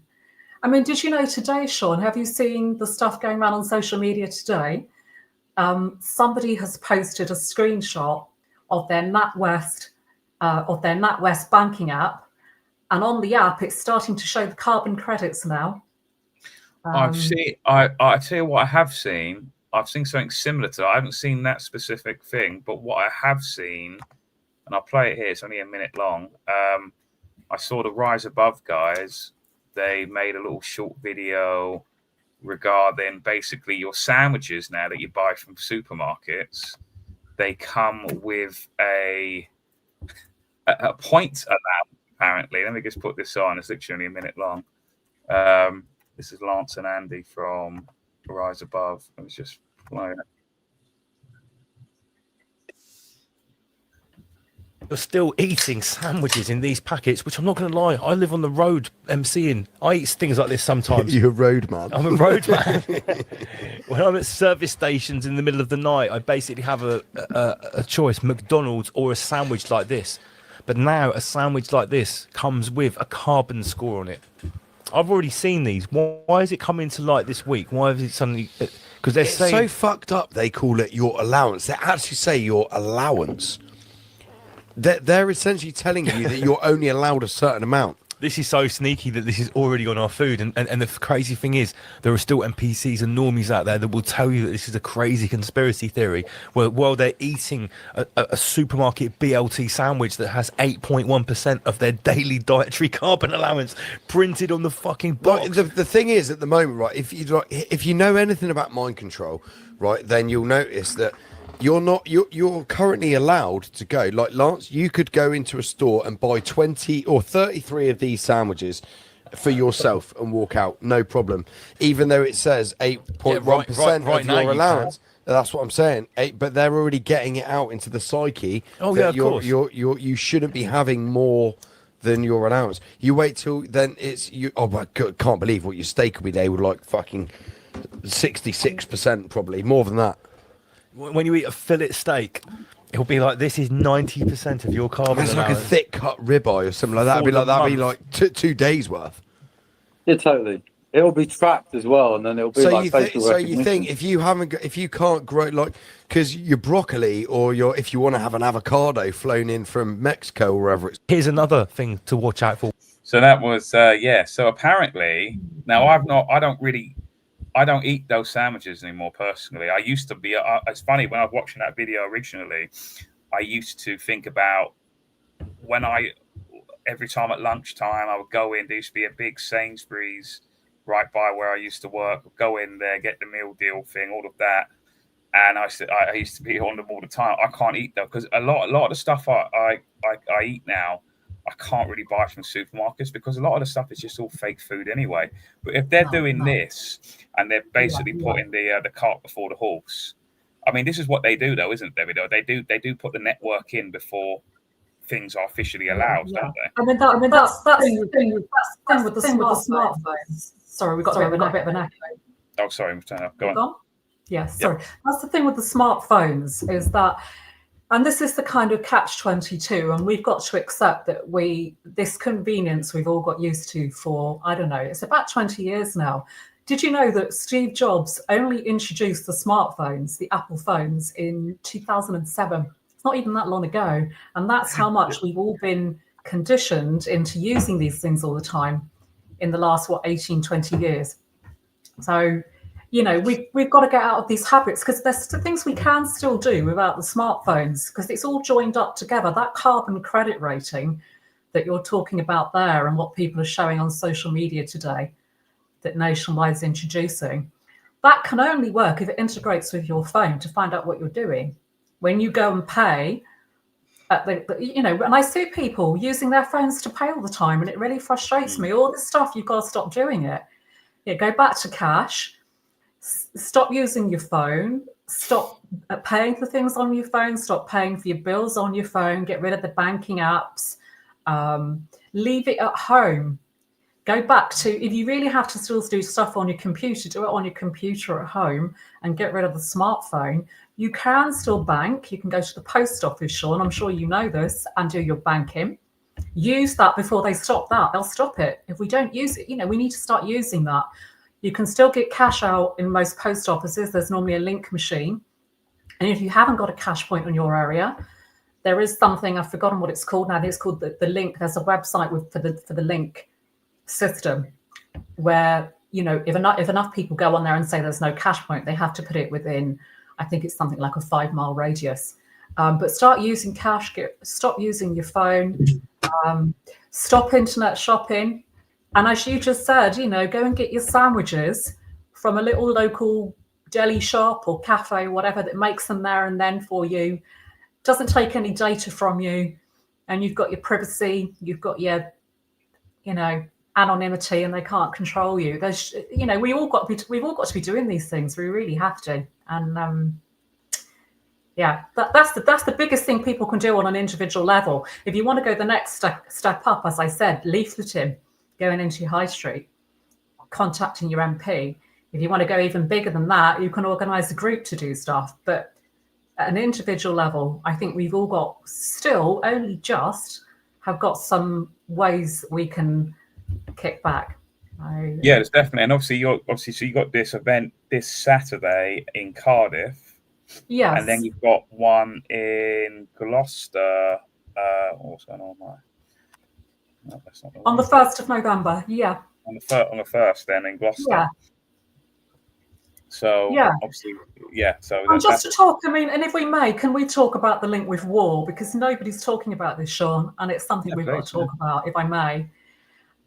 I mean, did you know today, Sean, have you seen the stuff going around on social media today? Somebody has posted a screenshot of their NatWest banking app. And on the app, it's starting to show the carbon credits now. I tell you what I have seen. I've seen something similar to that. I haven't seen that specific thing, but what I have seen, and I'll play it here, it's only a minute long. I saw the Rise Above guys. They made a little short video regarding basically your sandwiches now that you buy from supermarkets. They come with a point alarm, apparently. Let me just put this on. It's literally only a minute long. This is Lance and Andy from Rise Above. I was just playing it. You're still eating sandwiches in these packets, which I'm not going to lie, I live on the road MCing. I eat things like this sometimes. You're a road man. I'm a road man. When I'm at service stations in the middle of the night, I basically have a choice, McDonald's or a sandwich like this. But now a sandwich like this comes with a carbon score on it. I've already seen these. Why is it coming to light this week? Why is it suddenly... Because they're saying... so fucked up, they call it your allowance. They actually say your allowance. They're essentially telling you that you're only allowed a certain amount. This is so sneaky that this is already on our food. And the crazy thing is, there are still NPCs and normies out there that will tell you that this is a crazy conspiracy theory. While they're eating a supermarket BLT sandwich that has 8.1% of their daily dietary carbon allowance printed on the fucking box. Like, the thing is, at the moment, right, if you know anything about mind control, right, then you'll notice that you're currently allowed to go. Like, Lance, you could go into a store and buy 20 or 33 of these sandwiches for yourself and walk out, no problem. Even though it says 8.1% of your allowance. That's what I'm saying. But they're already getting it out into the psyche. Oh yeah, of course. You shouldn't be having more than your allowance. You wait till then it's you. Oh my God, can't believe what your steak will be there with like fucking 66% probably more than that. When you eat a fillet steak, it'll be like this is 90% of your carbon It's like a allowance. thick cut ribeye or something like that. For the That'd be month. like 2 days worth. Yeah, totally. It'll be tracked as well, and then it'll be like facial recognition. You think if you can't grow like because your broccoli or if you want to have an avocado flown in from Mexico or wherever it's. Here's another thing to watch out for. So that was So apparently, now I don't eat those sandwiches anymore personally. I used to be. It's funny when I was watching that video originally. I used to think about every time at lunchtime I would go in. There used to be a big Sainsbury's right by where I used to work. I'd go in there, get the meal deal thing, all of that, and I used to be on them all the time. I can't eat though because a lot of the stuff I eat now I can't really buy from supermarkets because a lot of the stuff is just all fake food anyway. But if they're doing this and they're basically putting the cart before the horse, I mean, this is what they do though, isn't it, Debbie? They do put the network in before things are officially allowed, don't they? I mean, that's the thing with the smartphones. Sorry, we got a bit of an echo. Oh, sorry, I'm turning off. Go on. Yes, sorry. That's the thing with the smartphones is that, and this is the kind of catch-22, and we've got to accept that this convenience we've all got used to for, I don't know, it's about 20 years now. Did you know that Steve Jobs only introduced the smartphones, the Apple phones, in 2007? It's not even that long ago. And that's how much we've all been conditioned into using these things all the time in the last, 18, 20 years. So, we've got to get out of these habits because there's things we can still do without the smartphones because it's all joined up together. That carbon credit rating that you're talking about there and what people are showing on social media today that Nationwide's introducing, that can only work if it integrates with your phone to find out what you're doing. When you go and pay, and I see people using their phones to pay all the time and it really frustrates me. All this stuff, you've got to stop doing it. Go back to cash. Stop using your phone, stop paying for things on your phone, stop paying for your bills on your phone, get rid of the banking apps, leave it at home. Go back to, if you really have to still do stuff on your computer, do it on your computer at home and get rid of the smartphone. You can still bank. You can go to the post office, Sean, I'm sure you know this, and do your banking. Use that before they stop that. They'll stop it. If we don't use it, we need to start using that. You can still get cash out in most post offices. There's normally a link machine. And if you haven't got a cash point in your area, there is something, I've forgotten what it's called now. It's called the link. There's a website for the link system where, if enough people go on there and say there's no cash point, they have to put it within, I think it's something like a 5-mile radius. But start using cash, stop using your phone, stop internet shopping. And as you just said, go and get your sandwiches from a little local deli shop or cafe, whatever, that makes them there and then for you. Doesn't take any data from you. And you've got your privacy, you've got your, anonymity, and they can't control you. There's, we've all got to be doing these things. We really have to. And that's the biggest thing people can do on an individual level. If you want to go the next step up, as I said, leafleting, going into your high street, contacting your MP. If you want to go even bigger than that, you can organise a group to do stuff. But at an individual level, I think we've all got still only just have got some ways we can kick back. Yeah, there's definitely, and obviously so you got this event this Saturday in Cardiff. Yes. And then you've got one in Gloucester. What's going on there? No, that's not the on the 1st of November, yeah. On the 1st, then in Gloucester. Yeah. So obviously, So and just to talk, and if we may, can we talk about the link with war, because nobody's talking about this, Sean, and it's something we've got to talk about, if I may.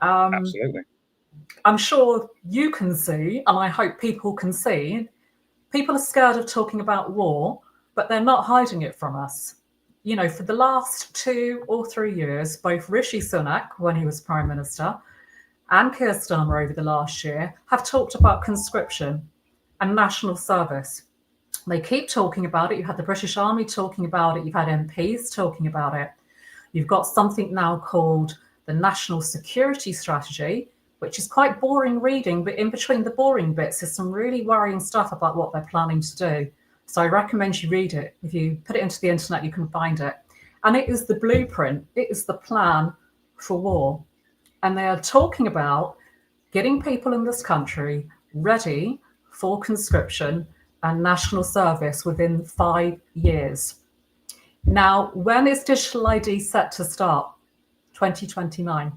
Absolutely. I'm sure you can see, and I hope people can see. People are scared of talking about war, but they're not hiding it from us. For the last 2 or 3 years, both Rishi Sunak, when he was Prime Minister, and Keir Starmer over the last year, have talked about conscription and national service. They keep talking about it. You've had the British Army talking about it. You've had MPs talking about it. You've got something now called the national security strategy, which is quite boring reading, but in between the boring bits is some really worrying stuff about what they're planning to do. So I recommend you read it. If you put it into the internet, you can find it. And it is the blueprint, it is the plan for war. And they are talking about getting people in this country ready for conscription and national service within 5 years. Now, when is digital ID set to start? 2029.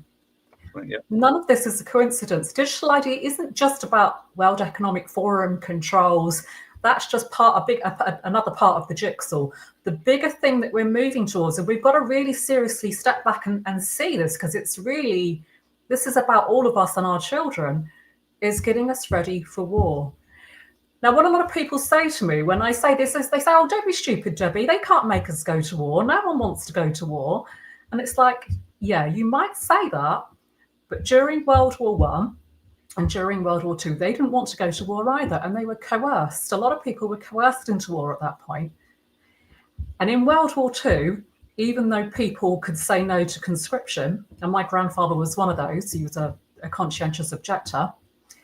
Yeah. None of this is a coincidence. Digital ID isn't just about World Economic Forum controls. That's just another part of the jigsaw. The bigger thing that we're moving towards, and we've got to really seriously step back and see this, because this is about all of us and our children, is getting us ready for war. Now, what a lot of people say to me when I say this is they say, oh, don't be stupid, Debbie. They can't make us go to war. No one wants to go to war. And it's like, yeah, you might say that, but during World War I and during World War II, they didn't want to go to war either, and they were coerced. A lot of people were coerced into war at that point. And in World War II, even though people could say no to conscription, and my grandfather was one of those, he was a conscientious objector.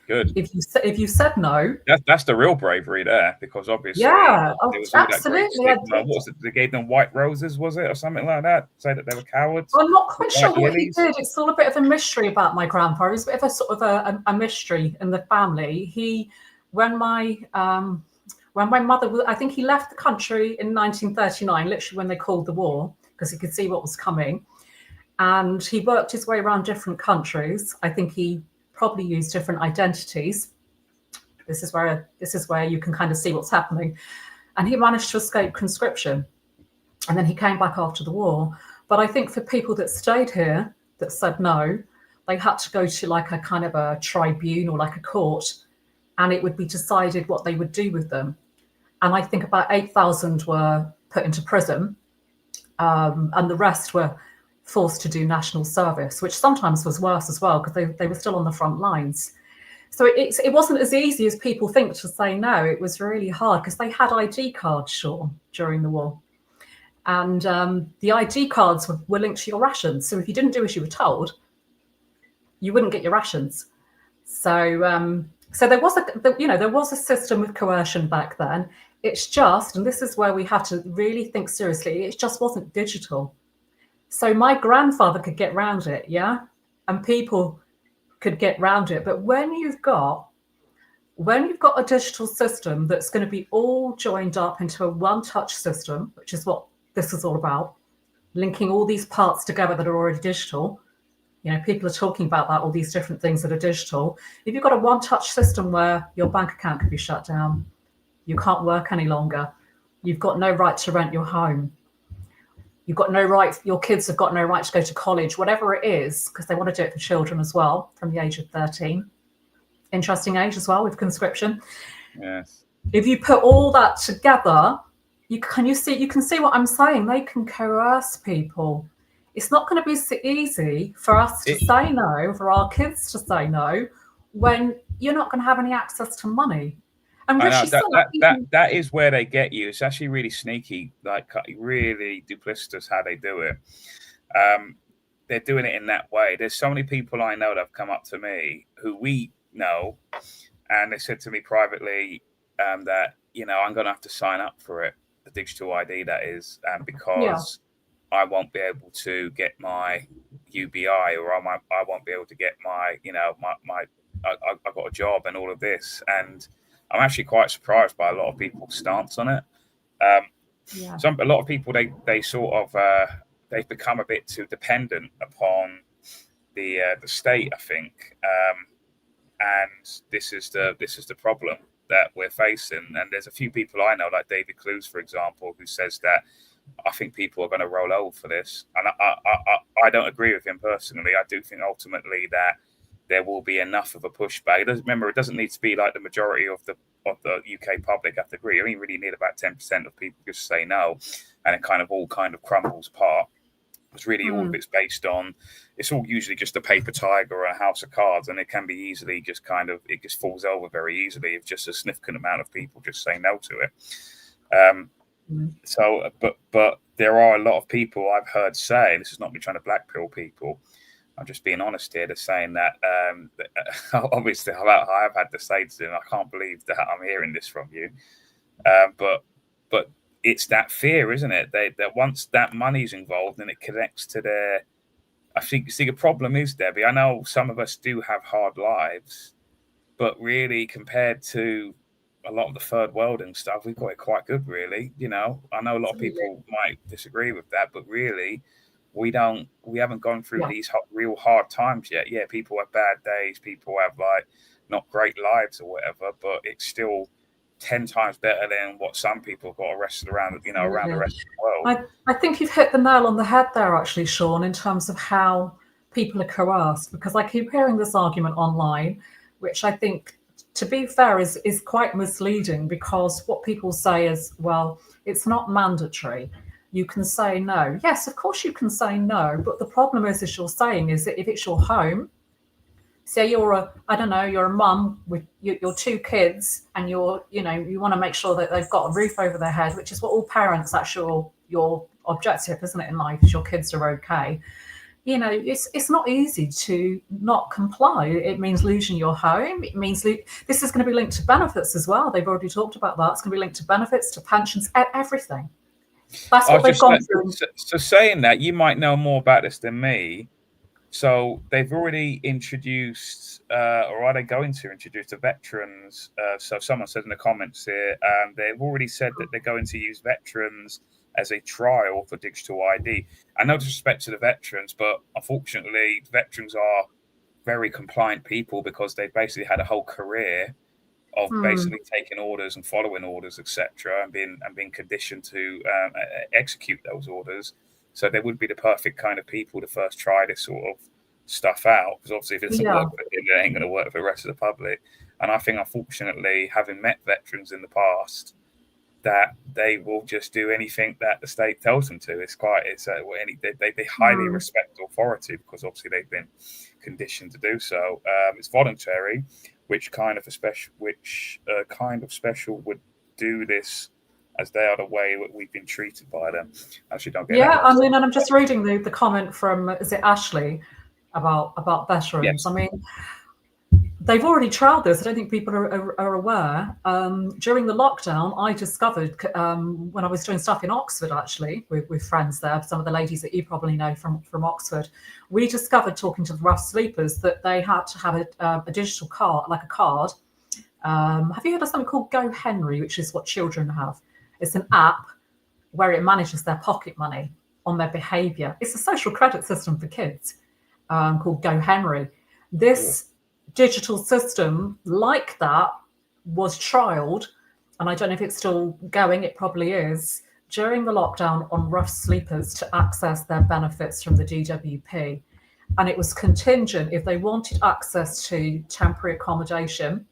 Good. If you said no, that's the real bravery there, because obviously, yeah, there was absolutely. What was it? They gave them white roses, was it, or something like that? Say that they were cowards. I'm not quite sure what he lilies? did. It's all a bit of a mystery about my grandpa. It's a bit of a sort of a mystery in the family. When my mother, I think he left the country in 1939, literally when they called the war, because he could see what was coming, and he worked his way around different countries. I think he probably used different identities. This is where you can kind of see what's happening. And he managed to escape conscription. And then he came back after the war. But I think for people that stayed here, that said no, they had to go to like a kind of a tribunal, like a court, and it would be decided what they would do with them. And I think about 8,000 were put into prison, and the rest were forced to do national service, which sometimes was worse as well, because they were still on the front lines. So it wasn't as easy as people think to say no. It was really hard because they had ID cards, Sean, during the war. And the ID cards were linked to your rations. So if you didn't do as you were told, you wouldn't get your rations. So there was a system of coercion back then. It's just, and this is where we have to really think seriously, it just wasn't digital. So my grandfather could get round it, yeah? And people could get round it. But when you've got a digital system that's going to be all joined up into a one-touch system, which is what this is all about, linking all these parts together that are already digital. You know, people are talking about that, all these different things that are digital. If you've got a one-touch system where your bank account can be shut down, you can't work any longer, you've got no right to rent your home, you've got no right, your kids have got no right to go to college, whatever it is, because they want to do it for children as well, from the age of 13. Interesting age as well with conscription. Yes. If you put all that together, you can see what I'm saying. They can coerce people. It's not going to be so easy for us to say no, for our kids to say no, when you're not going to have any access to money. And that is where they get you. It's actually really sneaky, like really duplicitous how they do it. They're doing it in that way. There's so many people I know that have come up to me who we know, and they said to me privately that, you know, I'm going to have to sign up for it, the digital ID that is, because I won't be able to get my UBI, or I won't be able to get my, you know, I've got a job and all of this. And I'm actually quite surprised by a lot of people's stance on it. A lot of people, they sort of, they've become a bit too dependent upon the state, I think. And this is the problem that we're facing. And there's a few people I know, like David Clues, for example, who says that I think people are going to roll over for this. And I don't agree with him personally. I do think ultimately that there will be enough of a pushback. It doesn't need to be like the majority of the UK public have to agree. I mean, you really need about 10% of people just say no, and it kind of all crumbles apart. It's really all of it's based on, it's all usually just a paper tiger or a house of cards, and it can be easily just it just falls over very easily if just a significant amount of people just say no to it. But there are a lot of people I've heard say, this is not me trying to blackpill people, I'm just being honest here. They're saying that, obviously I've had to say to them, I can't believe that I'm hearing this from you. But it's that fear, isn't it? That once that money's involved and it connects to their, I think, see, the problem is, Debbie, I know some of us do have hard lives, but really compared to a lot of the third world and stuff, we've got it quite good, really. You know, I know a lot of people might disagree with that, but really, we haven't gone through these real hard times yet. Yeah, people have bad days, people have like not great lives or whatever, but it's still 10 times better than what some people got arrested around, around the rest of the world. I think you've hit the nail on the head there, actually, Sean, in terms of how people are coerced, because I keep hearing this argument online, which I think, to be fair, is quite misleading, because what people say is, well, it's not mandatory. You can say no. Yes, of course you can say no, but the problem is you're saying is that if it's your home, say you're a mum with your two kids, and you want to make sure that they've got a roof over their head, which is what all parents, that's your objective, isn't it, in life, is your kids are okay. It's not easy to not comply. It means losing your home. It means this is going to be linked to benefits as well. They've already talked about that. It's going to be linked to benefits, to pensions, everything. That's what they've gone through. So saying that, you might know more about this than me. So they've already introduced, or are they going to introduce the veterans? So someone said in the comments here, they've already said that they're going to use veterans as a trial for digital ID. And no disrespect to the veterans, but unfortunately, veterans are very compliant people, because they've basically had a whole career of basically taking orders and following orders, etc., and being conditioned to execute those orders. So they would be the perfect kind of people to first try this sort of stuff out, because obviously if it doesn't work for them, it ain't going to work for the rest of the public. And I think, unfortunately, having met veterans in the past, that they will just do anything that the state tells them to. They highly respect authority, because obviously they've been conditioned to do so. It's voluntary, which kind of special would do this, as they are the way that we've been treated by them. Actually, don't get I mean, and I'm just reading the comment from, is it Ashley, about veterans? Yes. I mean, they've already trialled this. I don't think people are aware. During the lockdown, I discovered, when I was doing stuff in Oxford, actually, with friends there, some of the ladies that you probably know from Oxford, we discovered, talking to the rough sleepers, that they had to have a digital card, like a card. Have you heard of something called Go Henry, which is what children have? It's an app where it manages their pocket money on their behaviour. It's a social credit system for kids, called Go Henry. This digital system like that was trialled, and I don't know if it's still going, it probably is, during the lockdown on rough sleepers to access their benefits from the DWP. And it was contingent, if they wanted access to temporary accommodation,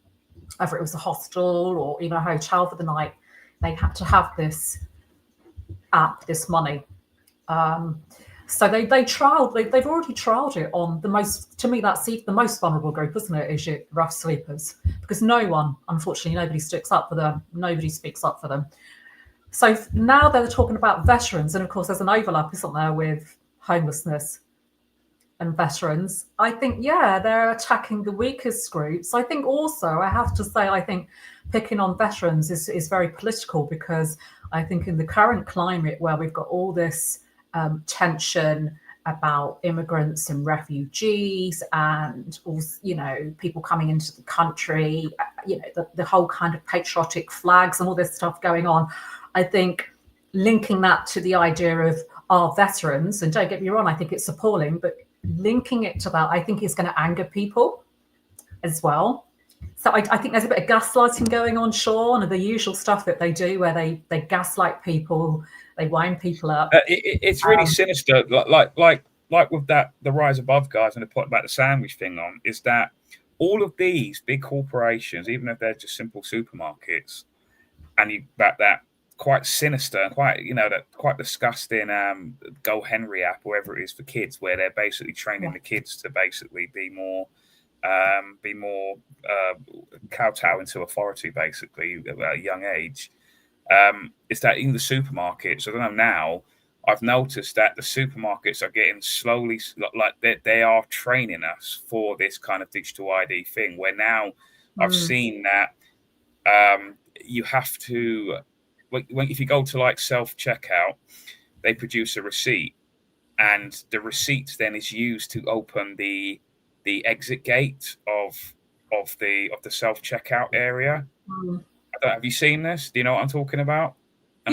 whether it was a hostel or even a hotel for the night, they had to have this app, this money. So they've already trialled it on the most, to me, that's the most vulnerable group, isn't it, is your rough sleepers? Because nobody sticks up for them. Nobody speaks up for them. So now they're talking about veterans, and of course there's an overlap, isn't there, with homelessness and veterans. I think, they're attacking the weakest groups. I think also, I have to say, I think picking on veterans is very political, because I think in the current climate where we've got all this tension about immigrants and refugees, and also, people coming into the country, the whole kind of patriotic flags and all this stuff going on, I think linking that to the idea of our veterans, and don't get me wrong, I think it's appalling, but linking it to that, I think, is going to anger people as well. So I think there's a bit of gaslighting going on, Sean, and the usual stuff that they do, where they gaslight people, they wind people up. It's really sinister. Like with that, the Rise Above guys, and the point about the sandwich thing on, is that all of these big corporations, even if they're just simple supermarkets, and that quite sinister and quite disgusting Go Henry app, wherever it is for kids, where they're basically training the kids to basically be more kowtowing to authority, basically at a young age. Is that in the supermarkets? I don't know now. I've noticed that the supermarkets are getting slowly, like they are training us for this kind of digital ID thing, where now I've seen that you have to, if you go to like self-checkout, they produce a receipt, and the receipt then is used to open the exit gate of the self-checkout area. Have you seen this? Do you know what I'm talking about? I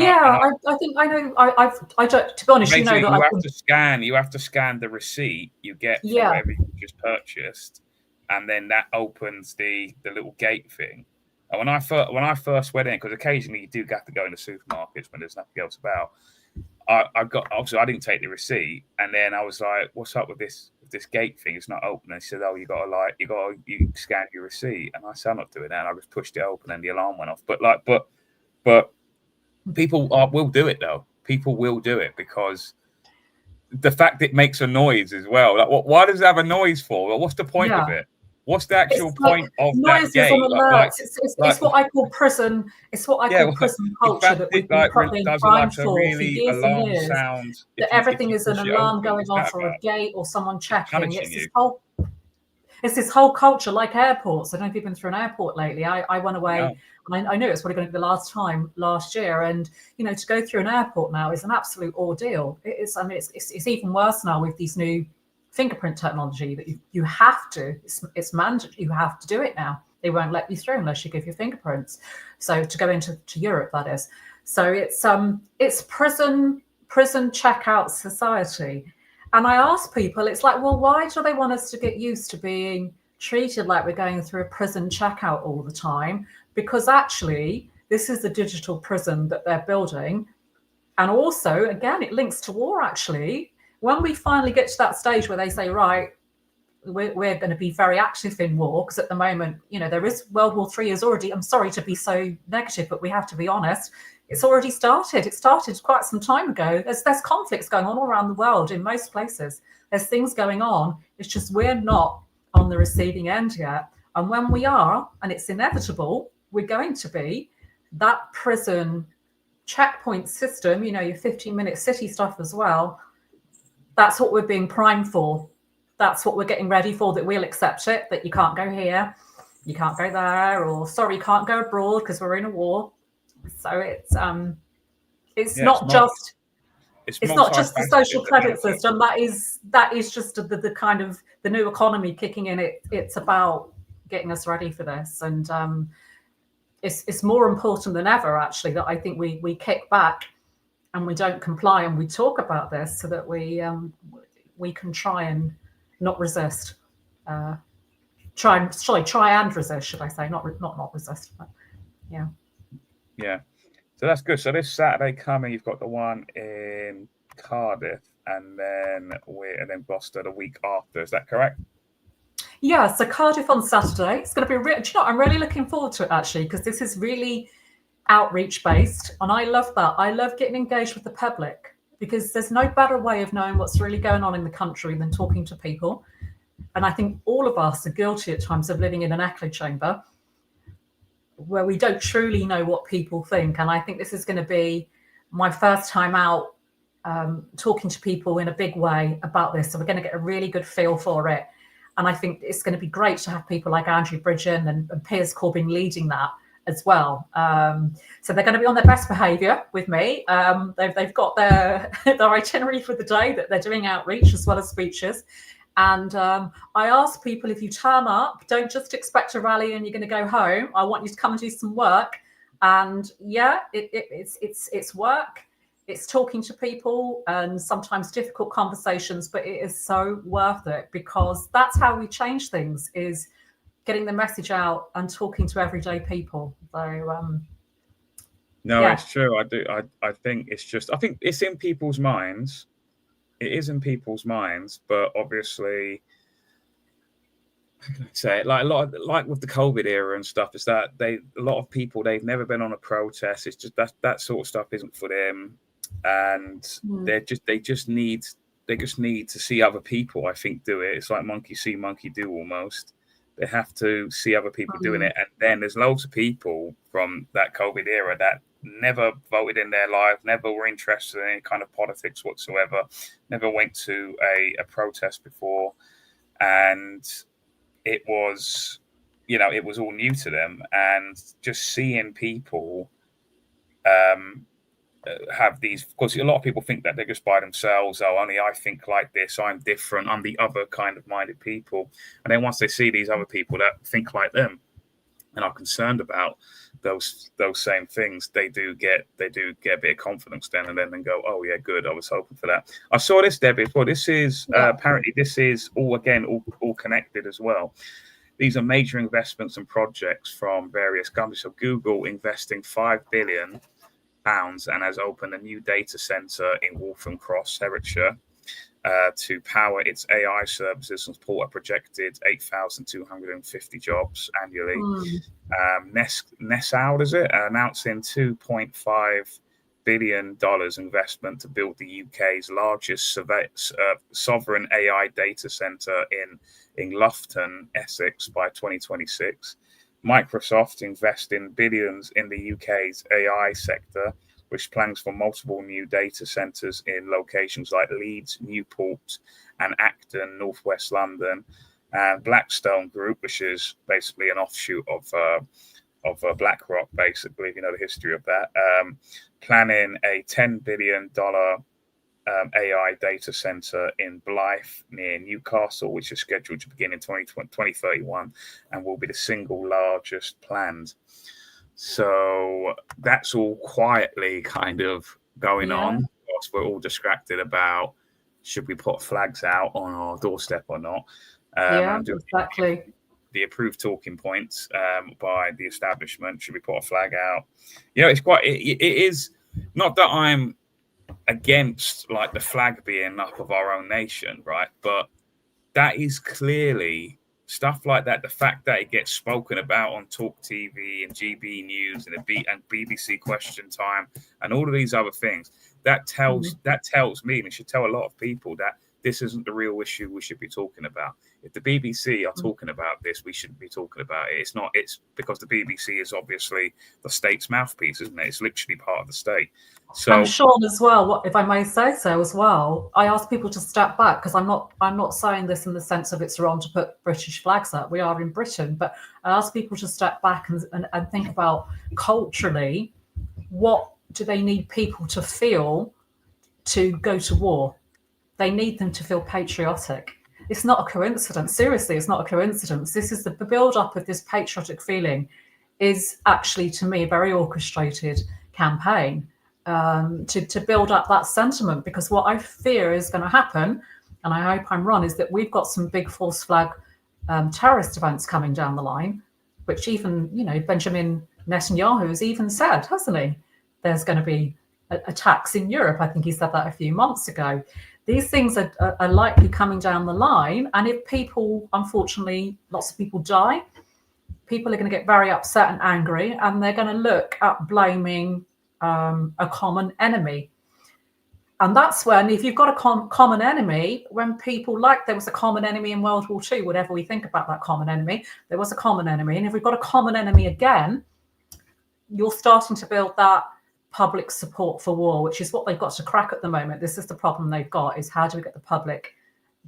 think I know. I don't. To be honest, you know that you have to scan the receipt you get for whatever you just purchased, and then that opens the little gate thing. And when I first went in, because occasionally you do have to go into supermarkets when there's nothing else about. I got, obviously I didn't take the receipt, and then I was like, "What's up with this gate thing? It's not open." And she said, "Oh, you scan your receipt." And I said, "I'm not doing that." And I just pushed it open, and the alarm went off. But people will do it though. People will do it because the fact it makes a noise as well. Like, why does it have a noise for? What's the point of it? What's the actual point of that gate? It's what I call prison. It's what I call prison culture that we've been primed for years and years. That everything is an alarm going off, or a gate, or someone checking. It's this whole culture, like airports. I don't know if you've been through an airport lately. I went away. And I knew it's probably going to be the last time last year, and to go through an airport now is an absolute ordeal. It's even worse now with these new fingerprint technology that you have to. It's mandatory. You have to do it now. They won't let you through unless you give your fingerprints. So to go into Europe, that is. So it's prison checkout society. And I ask people, it's like, well, why do they want us to get used to being treated like we're going through a prison checkout all the time? Because actually, this is the digital prison that they're building. And also, again, it links to war, actually. When we finally get to that stage where they say, right, we're going to be very active in war, because at the moment, there is World War III is already, I'm sorry to be so negative, but we have to be honest, it's already started. It started quite some time ago. There's conflicts going on all around the world in most places. There's things going on. It's just we're not on the receiving end yet. And when we are, and it's inevitable, we're going to be, that prison checkpoint system, your 15-minute city stuff as well, that's what we're being primed for. That's what we're getting ready for, that we'll accept it, that you can't go here, you can't go there, or sorry, you can't go abroad because we're in a war. So it's not just the social credit system. That is just the kind of the new economy kicking in. It's about getting us ready for this, and it's more important than ever, actually, that I think we kick back and we don't comply, and we talk about this so that we can try and not resist. Try and resist, should I say? Not resist. But, yeah. Yeah. So that's good. So this Saturday coming, you've got the one in Cardiff, and then Gloucester the week after. Is that correct? Yeah, so Cardiff on Saturday. It's going to be I'm really looking forward to it, actually, because this is really outreach based, and I love that. I love getting engaged with the public, because there's no better way of knowing what's really going on in the country than talking to people. And I think all of us are guilty at times of living in an echo chamber where we don't truly know what people think. And I think this is going to be my first time out talking to people in a big way about this. So we're going to get a really good feel for it. And I think it's going to be great to have people like Andrew Bridgen and Piers Corbyn leading that as well. So they're going to be on their best behaviour with me. They've got their itinerary for the day, that they're doing outreach as well as speeches. And I ask people, if you turn up, don't just expect a rally and you're going to go home. I want you to come and do some work. And yeah, it's work. It's talking to people and sometimes difficult conversations, but it is so worth it, because that's how we change things, is getting the message out and talking to everyday people. So it's true. I think it's in people's minds. It is in people's minds, but obviously, how can I say it? Like with the COVID era and stuff, is that a lot of people, they've never been on a protest. It's just that sort of stuff isn't for them, and they just need to see other people, I think, do it. It's like monkey see, monkey do almost. They have to see other people doing it, and then there's loads of people from that COVID era that never voted in their life, never were interested in any kind of politics whatsoever, never went to a protest before, and it was, it was all new to them, and just seeing people have these, because a lot of people think that they're just by themselves. Oh, only I think like this, I'm different, I'm the other kind of minded people. And then once they see these other people that think like them and are concerned about those same things, they do get a bit of confidence then, and then go, oh yeah, good, I was hoping for that. I saw this, Debbie, as well. This is apparently this is all connected as well. These are major investments and projects from various companies. So Google investing £5 billion and has opened a new data center in Waltham Cross, Hertfordshire, to power its AI services and support a projected 8,250 jobs annually. Nestlé, is it, announcing $2.5 billion investment to build the UK's largest sovereign AI data center in Loughton, Essex, by 2026. Microsoft investing billions in the UK's AI sector, which plans for multiple new data centres in locations like Leeds, Newport and Acton, northwest London. And Blackstone Group, which is basically an offshoot of BlackRock, basically, if you know the history of that, planning a $10 billion AI data center in Blyth near Newcastle, which is scheduled to begin in 2031 and will be the single largest planned. So that's all quietly kind of going on. Whilst we're all distracted about should we put flags out on our doorstep or not. Exactly. The approved talking points by the establishment. Should we put a flag out? It's quite. It is not that I'm against like the flag being up of our own nation, right? But that is clearly stuff like that. The fact that it gets spoken about on Talk TV and GB News and BBC Question Time and all of these other things, that tells me, and it should tell a lot of people, that this isn't the real issue we should be talking about. If the BBC are talking about this, we shouldn't be talking about it. It's not. It's because the BBC is obviously the state's mouthpiece, isn't it? It's literally part of the state. So, and Sean, as well, if I may say so as well, I ask people to step back, because I'm not saying this in the sense of it's wrong to put British flags up. We are in Britain, but I ask people to step back and think about culturally, what do they need people to feel to go to war? They need them to feel patriotic. It's not a coincidence. Seriously, it's not a coincidence. This is the build-up of this patriotic feeling is actually, to me, a very orchestrated campaign to build up that sentiment. Because what I fear is going to happen, and I hope I'm wrong, is that we've got some big false flag terrorist events coming down the line, which even, Benjamin Netanyahu has even said, hasn't he? There's going to be attacks in Europe. I think he said that a few months ago. These things are likely coming down the line. And if people, unfortunately, lots of people die, people are going to get very upset and angry, and they're going to look at blaming a common enemy. And that's when, if you've got a common enemy, when people, like there was a common enemy in World War II, whatever we think about that common enemy, there was a common enemy. And if we've got a common enemy again, you're starting to build that public support for war, which is what they've got to crack at the moment. This is the problem they've got, is how do we get the public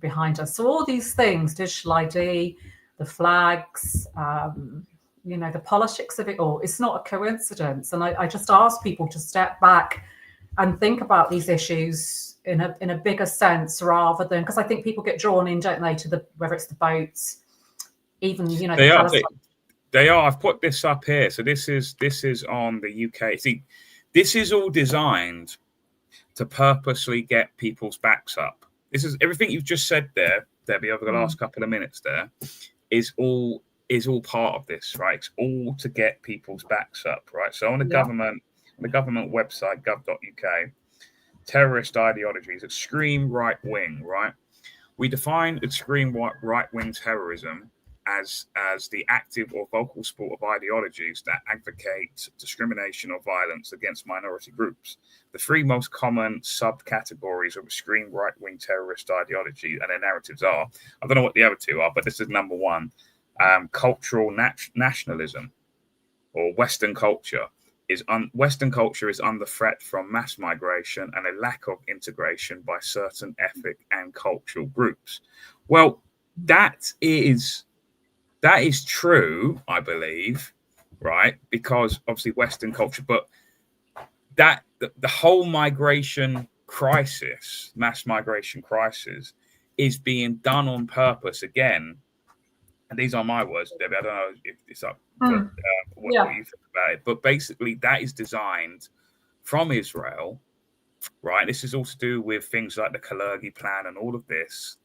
behind us? So all these things, digital ID, the flags, the politics of it all, it's not a coincidence. And I just ask people to step back and think about these issues in a bigger sense, rather than, because I think people get drawn in, don't they, to whether it's the boats, even, they are. I've put this up here. So this is on the UK. See, this is all designed to purposely get people's backs up. This is everything you've just said there, Debbie, over the last couple of minutes there, is all part of this, right? It's all to get people's backs up, right? So on the government website, gov.uk, terrorist ideologies, extreme right wing, right? We define extreme right wing terrorism as the active or vocal support of ideologies that advocate discrimination or violence against minority groups. The three most common subcategories of extreme right-wing terrorist ideology and their narratives are, I don't know what the other two are, but this is number one, cultural nationalism or Western culture, Western culture is under threat from mass migration and a lack of integration by certain ethnic and cultural groups. Well, that is true, I believe, right? Because obviously Western culture, but that the whole migration crisis, mass migration crisis, is being done on purpose again. And these are my words, Debbie. I don't know if it's up for what you think about it, but basically that is designed from Israel, right? This is all to do with things like the Kalergi plan and all of this,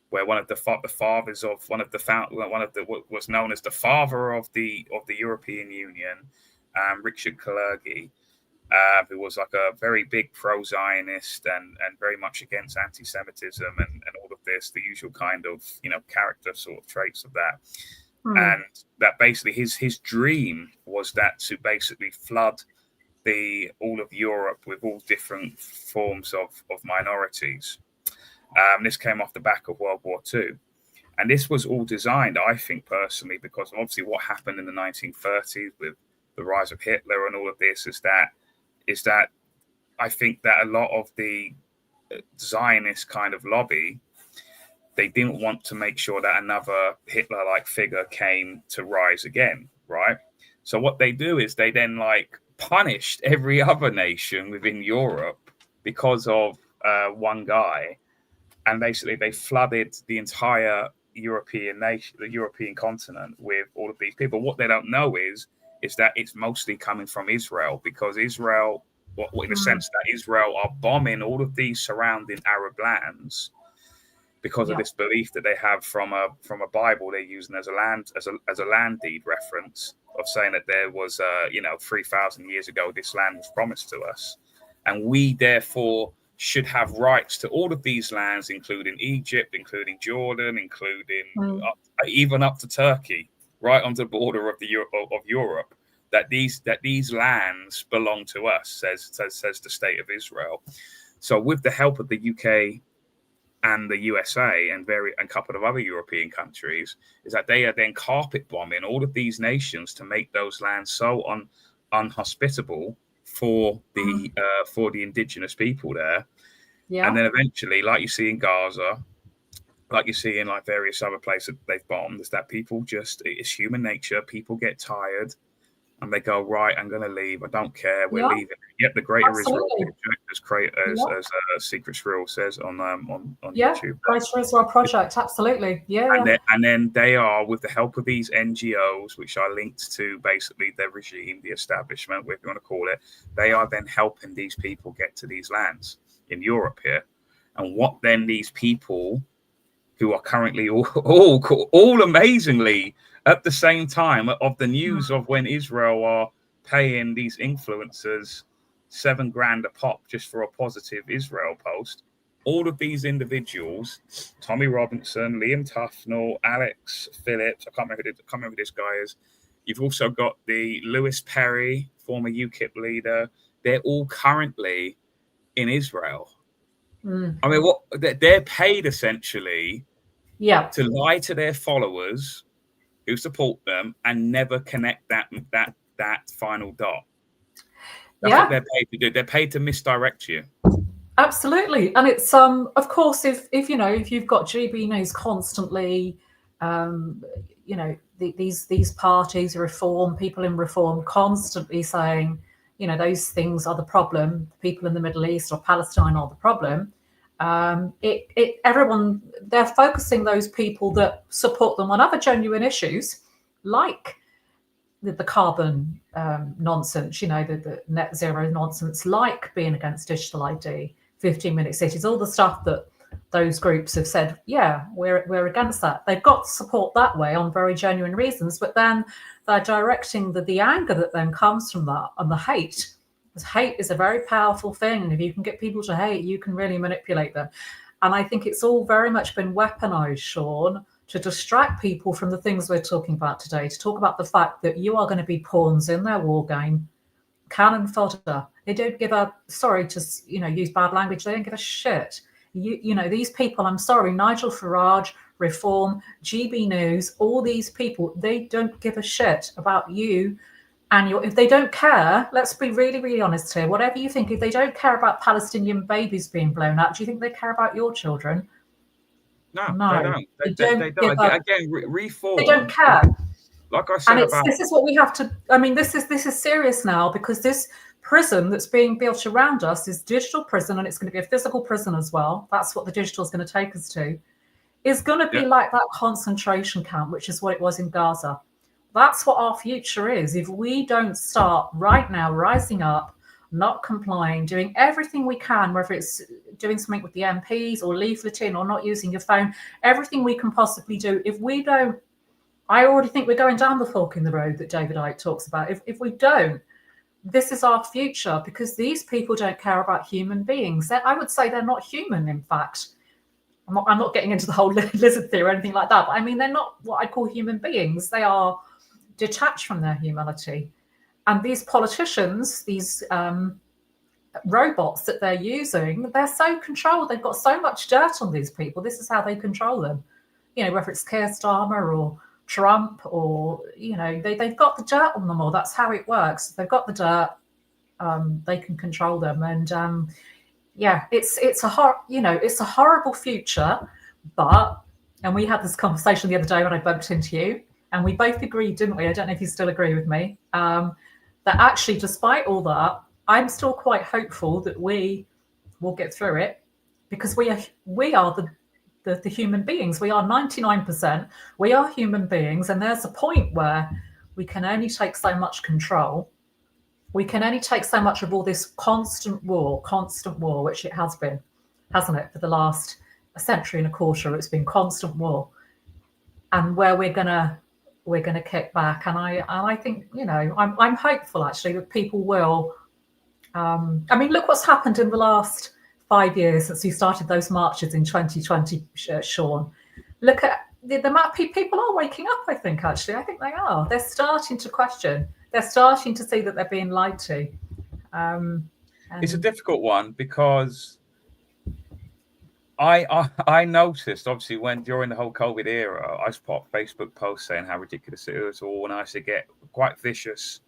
where one of the fathers of what's known as the father of the European Union, Richard Kalergi, who was like a very big pro-Zionist and very much against anti-Semitism and all of this, the usual kind of character sort of traits of that. And that basically his dream was that to basically flood all of Europe with all different forms of minorities. This came off the back of World War II. And this was all designed, I think personally, because obviously what happened in the 1930s with the rise of Hitler and all of this is that I think that a lot of the Zionist kind of lobby, they didn't want to make sure that another Hitler-like figure came to rise again, right? So what they do is they then punished every other nation within Europe because of one guy, and basically they flooded the entire European nation, the European continent, with all of these people. What they don't know is that it's mostly coming from Israel, because Israel, in the sense that Israel are bombing all of these surrounding Arab lands because of this belief that they have from a Bible they're using as a land deed reference of saying that there was 3,000 years ago this land was promised to us, and we therefore should have rights to all of these lands, including Egypt, including Jordan, including even up to Turkey, right on the border of Europe. That these lands belong to us, says the state of Israel. So with the help of the UK and the USA and a couple of other European countries, is that they are then carpet bombing all of these nations to make those lands so unhospitable for the indigenous people there. And then eventually, like you see in Gaza, like you see in various other places they've bombed, is that people it's human nature. People get tired and they go, right, I'm going to leave. I don't care. We're leaving. Yep, the Greater Israel Project, as Secret Shrill says on YouTube. Greater Israel Project, absolutely. And then they are, with the help of these NGOs, which are linked to basically the regime, the establishment, whatever you want to call it, they are then helping these people get to these lands in Europe here. And what then these people who are currently all amazingly at the same time of the news of when Israel are paying these influencers $7,000 a pop just for a positive Israel post, all of these individuals, Tommy Robinson, Liam Tufnell, Alex Phillips, I can't remember who this guy is. You've also got the Lewis Perry, former UKIP leader. They're all currently in Israel. I mean, they're paid essentially to lie to their followers who support them and never connect that final dot. That's what they're paid to do. They're paid to misdirect you. Absolutely. And it's of course, if you've got GB News constantly, these parties, reform, people in reform constantly saying, those things are the problem, people in the Middle East or Palestine are the problem. Everyone, they're focusing those people that support them on other genuine issues, like the carbon nonsense, the net zero nonsense, like being against digital ID, 15-minute cities, all the stuff that those groups have said, we're against that. They've got support that way on very genuine reasons, but then they're directing the anger that then comes from that and the hate. Because hate is a very powerful thing. And if you can get people to hate, you can really manipulate them. And I think it's all very much been weaponized, Sean, to distract people from the things we're talking about today, to talk about the fact that you are going to be pawns in their war game, cannon fodder. They don't give a, sorry to use bad language, they don't give a shit. These people, I'm sorry, Nigel Farage, Reform, GB News, all these people, they don't give a shit about you And if they don't care, let's be really, really honest here. Whatever you think, if they don't care about Palestinian babies being blown up, do you think they care about your children? No, No, they don't. They don't. give a- Again, reform. They don't care. Like I said And about this is what we have to. I mean, this is serious now, because this prison that's being built around us is digital prison, and it's going to be a physical prison as well. That's what the digital is going to take us to. Is going to be like that concentration camp, which is what it was in Gaza. That's what our future is. If we don't start right now rising up, not complying, doing everything we can, whether it's doing something with the MPs or leafleting or not using your phone, everything we can possibly do. If we don't, I already think we're going down the fork in the road that David Icke talks about. If we don't, this is our future, because these people don't care about human beings. I would say they're not human, in fact. I'm not getting into the whole lizard theory or anything like that, but I mean, they're not what I call human beings. They are detached from their humanity. And these politicians, these robots that they're using, they're so controlled. They've got so much dirt on these people. This is how they control them. You know, whether it's Keir Starmer or Trump, or, you know, they've got the dirt on them all. That's how it works. They've got the dirt. They can control them. And yeah, it's a horrible future. But, and we had this conversation the other day when I bumped into you, and we both agreed, didn't we? I don't know if you still agree with me, that actually, despite all that, I'm still quite hopeful that we will get through it, because we are the human beings. We are 99%. We are human beings, and there's a point where we can only take so much control. We can only take so much of all this constant war, which it has been, hasn't it, for the last century and a quarter? It's been constant war, and where we're gonna kick back. And I think, you know, I'm hopeful actually that people will. I mean, look what's happened in the last 5 years since we started those marches in 2020, Sean. Look at the amount of people are waking up, I think, actually. I think they are. They're starting to question. They're starting to see that they're being lied to. It's a difficult one, because I noticed, obviously, when during the whole COVID era, I just put up Facebook posts saying how ridiculous it was all, and I used to get quite vicious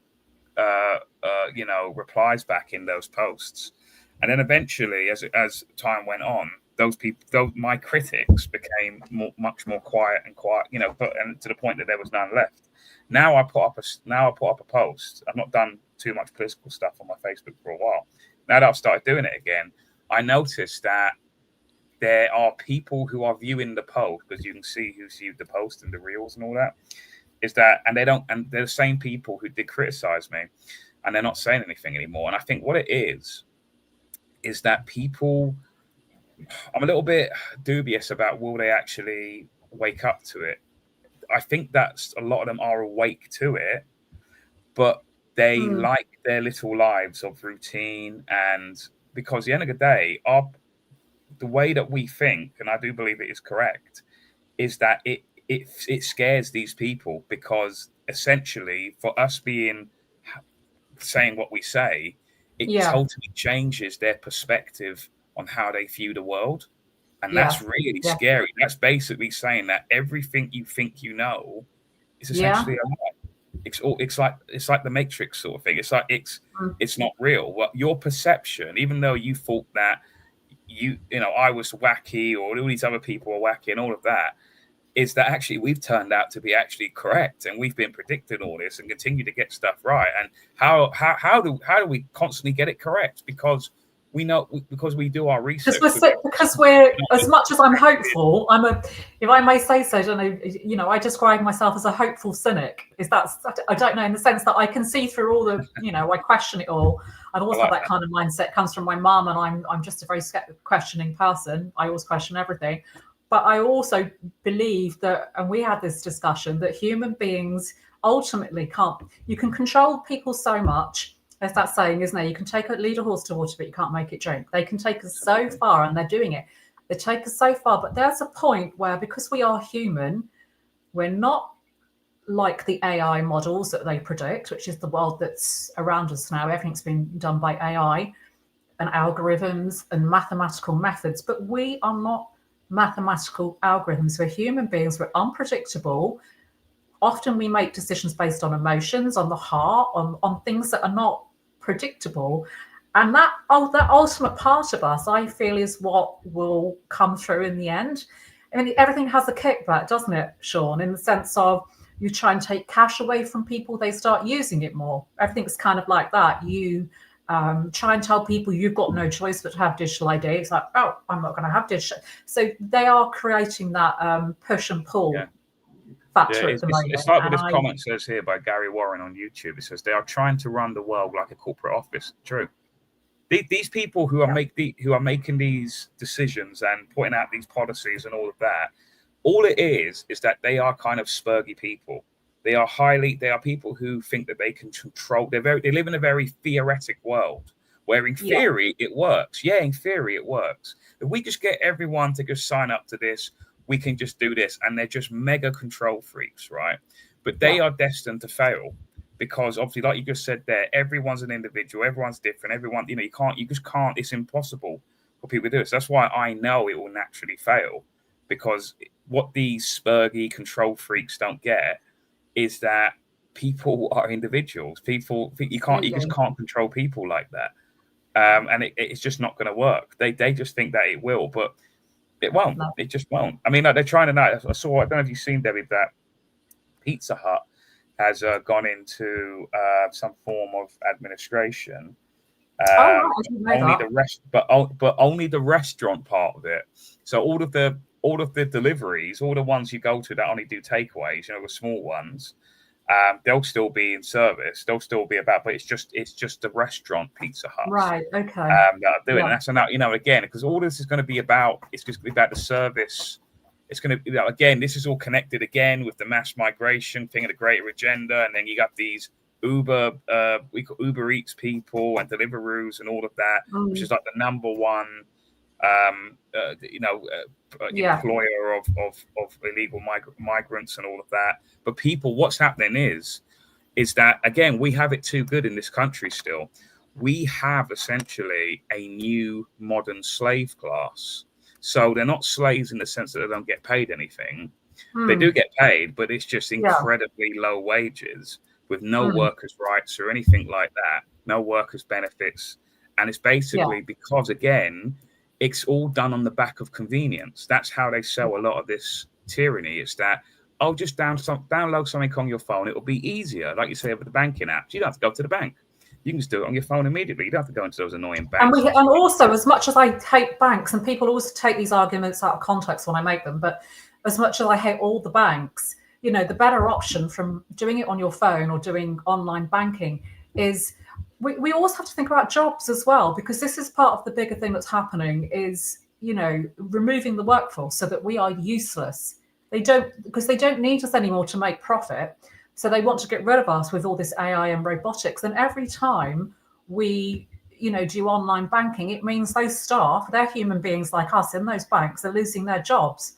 replies back in those posts. And then eventually, as time went on, my critics became much more quiet, and to the point that there was none left. Now I put up a post. I've not done too much political stuff on my Facebook for a while. Now that I've started doing it again, I noticed that there are people who are viewing the post, because you can see who's viewed the post and the reels and all that. And they're the same people who did criticize me, and they're not saying anything anymore. And I think what it is that people, I'm a little bit dubious about, will they actually wake up to it? I think that's a lot of them are awake to it, but they like their little lives of routine. And because at the end of the day, the way that we think, and I do believe it is correct, is that it scares these people, because essentially for us saying what we say, it totally changes their perspective on how they view the world. And that's really scary. That's basically saying that everything you think you know is essentially a lie. It's like the Matrix sort of thing. It's like it's not real. Well, your perception, even though you thought that I was wacky, or all these other people are wacky and all of that, is that actually we've turned out to be actually correct, and we've been predicting all this and continue to get stuff right. And how do we constantly get it correct? Because we know, because we do our research. Because we're, as much as I'm hopeful, if I may say so, I describe myself as a hopeful cynic. I don't know, in the sense that I can see through all the, I question it all. I've always had that kind of mindset. It comes from my mum, and I'm just a very questioning person. I always question everything. But I also believe that, and we had this discussion, that human beings ultimately you can control people so much. There's that saying, isn't there? You can lead a horse to water, but you can't make it drink. They can take us so far, and they're doing it. They take us so far, but there's a point where, because we are human, we're not like the AI models that they predict, which is the world that's around us now. Everything's been done by AI and algorithms and mathematical methods, but we are not mathematical algorithms. We're human beings. We're unpredictable. often we make decisions based on emotions, on the heart, on things that are not predictable. And that ultimate part of us, I feel, is what will come through in the end. I mean, everything has a kickback, doesn't it, Sean? In the sense of you try and take cash away from people, they start using it more. Everything's kind of like that. You try and tell people you've got no choice but to have digital ID. It's like, oh, I'm not going to have digital. So they are creating that push and pull factor at the moment. It's like what this comment says here by Gary Warren on YouTube. It says they are trying to run the world like a corporate office. True. These people who are making these decisions and pointing out these policies and all of that, all it is that they are kind of spurgy people. They are people who think that they can control. They live in a very theoretic world where in theory it works. Yeah, in theory it works. If we just get everyone to just sign up to this, we can just do this. And they're just mega control freaks, right? But they are destined to fail. Because obviously, like you just said there, everyone's an individual, everyone's different, everyone, you just can't, it's impossible for people to do this. That's why I know it will naturally fail, because what these spurgy control freaks don't get is that people are individuals. You just can't control people like that. And it's just not going to work. They just think that it will, but it won't. No. It just won't. I mean, like, they're trying to know. I don't know if you've seen, Debbie, that Pizza Hut has gone into some form of administration. Only the restaurant part of it. So all of the deliveries, all the ones you go to that only do takeaways, the small ones, they'll still be in service. They'll still be about, but it's just the restaurant Pizza Hut, right? Okay. That are doing. And that's again, because all this is going to be about. It's just going to be about the service. It's going to be, again, this is all connected again with the mass migration thing and the greater agenda. And then you got these Uber Eats people and Deliveroos and all of that, which is like the number one, employer of illegal migrants and all of that. But people, what's happening is that, again, we have it too good in this country still. We have essentially a new modern slave class. So they're not slaves in the sense that they don't get paid anything. They do get paid, but it's just incredibly low wages with no workers' rights or anything like that, no workers' benefits. And it's basically because, again, it's all done on the back of convenience. That's how they sell a lot of this tyranny. It's that, just download something on your phone. It will be easier. Like you say, with the banking apps, you don't have to go to the bank. You can just do it on your phone immediately. You don't have to go into those annoying banks. And also, as much as I hate banks, and people always take these arguments out of context when I make them, but as much as I hate all the banks, the better option from doing it on your phone or doing online banking is we always have to think about jobs as well, because this is part of the bigger thing that's happening is, removing the workforce so that we are useless. Because they don't need us anymore to make profit. So they want to get rid of us with all this AI and robotics. And every time we, do online banking, it means those staff, they're human beings like us in those banks, are losing their jobs.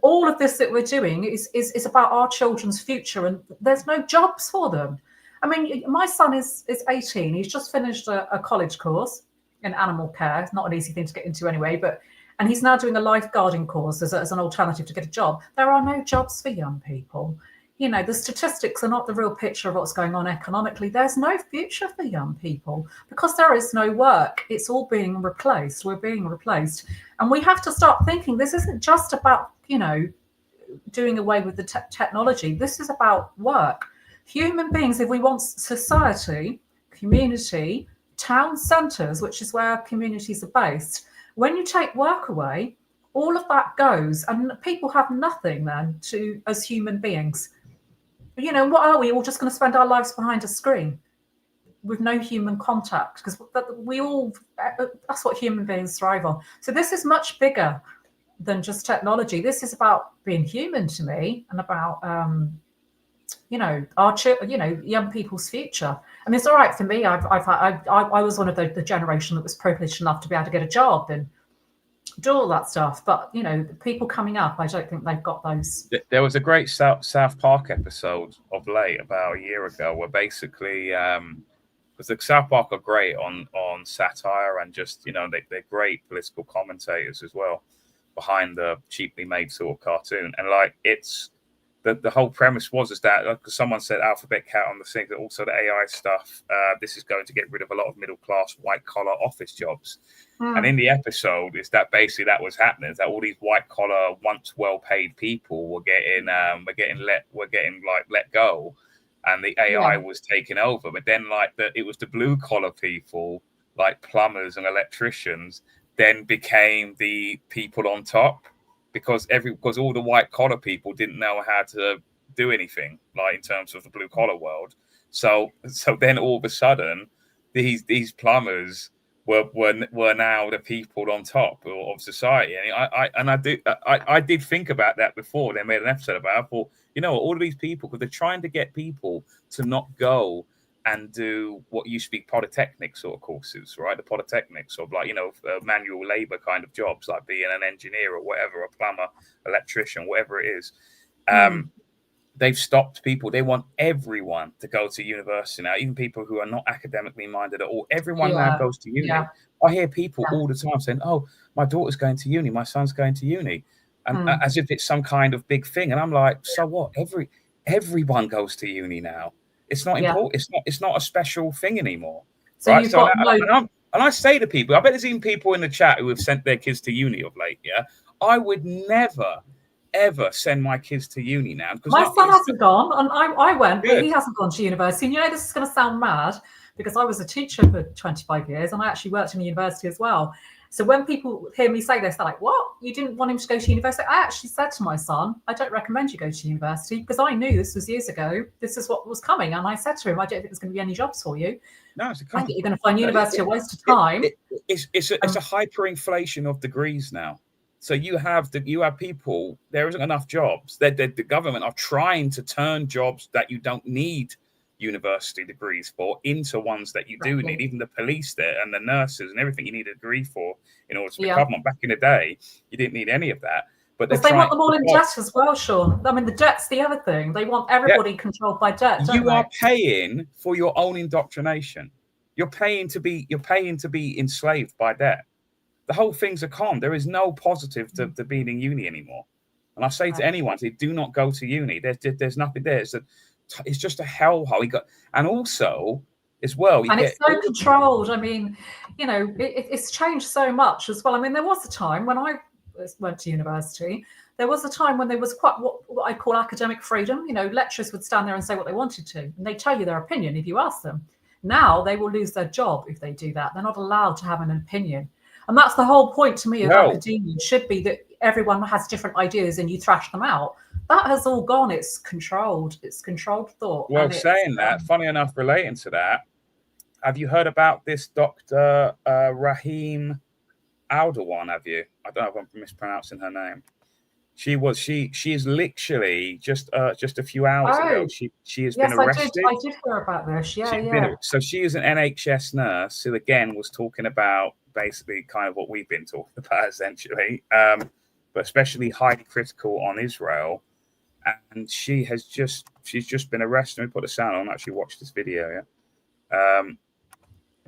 All of this that we're doing is about our children's future, and there's no jobs for them. I mean, my son is 18. He's just finished a college course in animal care. It's not an easy thing to get into anyway, and he's now doing a lifeguarding course as an alternative to get a job. There are no jobs for young people. The statistics are not the real picture of what's going on economically. There's no future for young people because there is no work. It's all being replaced. We're being replaced. And we have to start thinking this isn't just about, doing away with the technology. This is about work. Human beings, if we want society, community, town centres, which is where communities are based, when you take work away, all of that goes and people have nothing then as human beings. What are we all just going to spend our lives behind a screen with no human contact? Because that's what human beings thrive on. So this is much bigger than just technology. This is about being human to me and about, our young people's future. I mean, it's all right for me. I was one of the generation that was privileged enough to be able to get a job and do all that stuff, but the people coming up, I don't think they've got those. There was a great South Park episode of late about a year ago where basically because the South Park are great on satire and just they're great political commentators as well behind the cheaply made sort of cartoon, and like it's the whole premise was is that, like someone said, Alphabet Cat on the thing, that also the AI stuff, this is going to get rid of a lot of middle class white collar office jobs. And in the episode, is that basically that was happening? Is that all these white collar, once well paid people were getting let go, and the AI was taking over. But then it was the blue collar people, like plumbers and electricians, then became the people on top, because all the white collar people didn't know how to do anything, like in terms of the blue collar world. So then all of a sudden, these plumbers were now the people on top of society. And I did think about that before they made an episode about it. I thought, all of these people, because they're trying to get people to not go and do what used to be polytechnic sort of courses, right? The polytechnics of manual labor kind of jobs, like being an engineer or whatever, a plumber, electrician, whatever it is. They've stopped people. They want everyone to go to university now, even people who are not academically minded at all. Everyone now goes to uni. I hear people all the time saying, "Oh, my daughter's going to uni, my son's going to uni," and as if it's some kind of big thing. And I'm like, so what? Everyone goes to uni now. It's not important. It's not a special thing anymore. So right? you've got and I say to people, I bet there's even people in the chat who have sent their kids to uni of late. Yeah, I would never ever send my kids to uni now. Because my son hasn't gone, and I went, Good. but he hasn't gone to university. And this is going to sound mad, because I was a teacher for 25 years, and I actually worked in a university as well. So when people hear me say this, they're like, "What? You didn't want him to go to university?" I actually said to my son, "I don't recommend you go to university," because I knew this was years ago. This is what was coming, and I said to him, "I don't think there's going to be any jobs for you. No, it's I think you're going to find university a waste of time." It's a hyperinflation of degrees now. So you have people. There isn't enough jobs. The government are trying to turn jobs that you don't need university degrees for into ones that you do need. Even the police there and the nurses and everything you need a degree for in order to become one. Back in the day, you didn't need any of that. But they want them all in debt as well, Sean. I mean, the debt's the other thing. They want everybody controlled by debt. You are paying for your own indoctrination. You're paying to be enslaved by debt. The whole thing's a con. There is no positive to being in uni anymore. And I say to anyone, do not go to uni. There's nothing there. It's just a hellhole. And also, as well, it's so controlled. I mean, it's changed so much as well. I mean, there was a time when I went to university. There was a time when there was quite what I call academic freedom. Lecturers would stand there and say what they wanted to, and they tell you their opinion if you ask them. Now they will lose their job if they do that. They're not allowed to have an opinion. And that's the whole point to me of academia. It should be that everyone has different ideas and you thrash them out. That has all gone. It's controlled. It's controlled thought. Well, saying that, funny enough, relating to that, have you heard about this Dr. Rahim Aldawan? Have you? I don't know if I'm mispronouncing her name. She is literally just a few hours ago. She has been arrested. I did hear about this. So she is an NHS nurse who again was talking about basically kind of what we've been talking about essentially, but especially highly critical on Israel. And she's just been arrested. Let me put the sound on. Actually, watch this video. Yeah.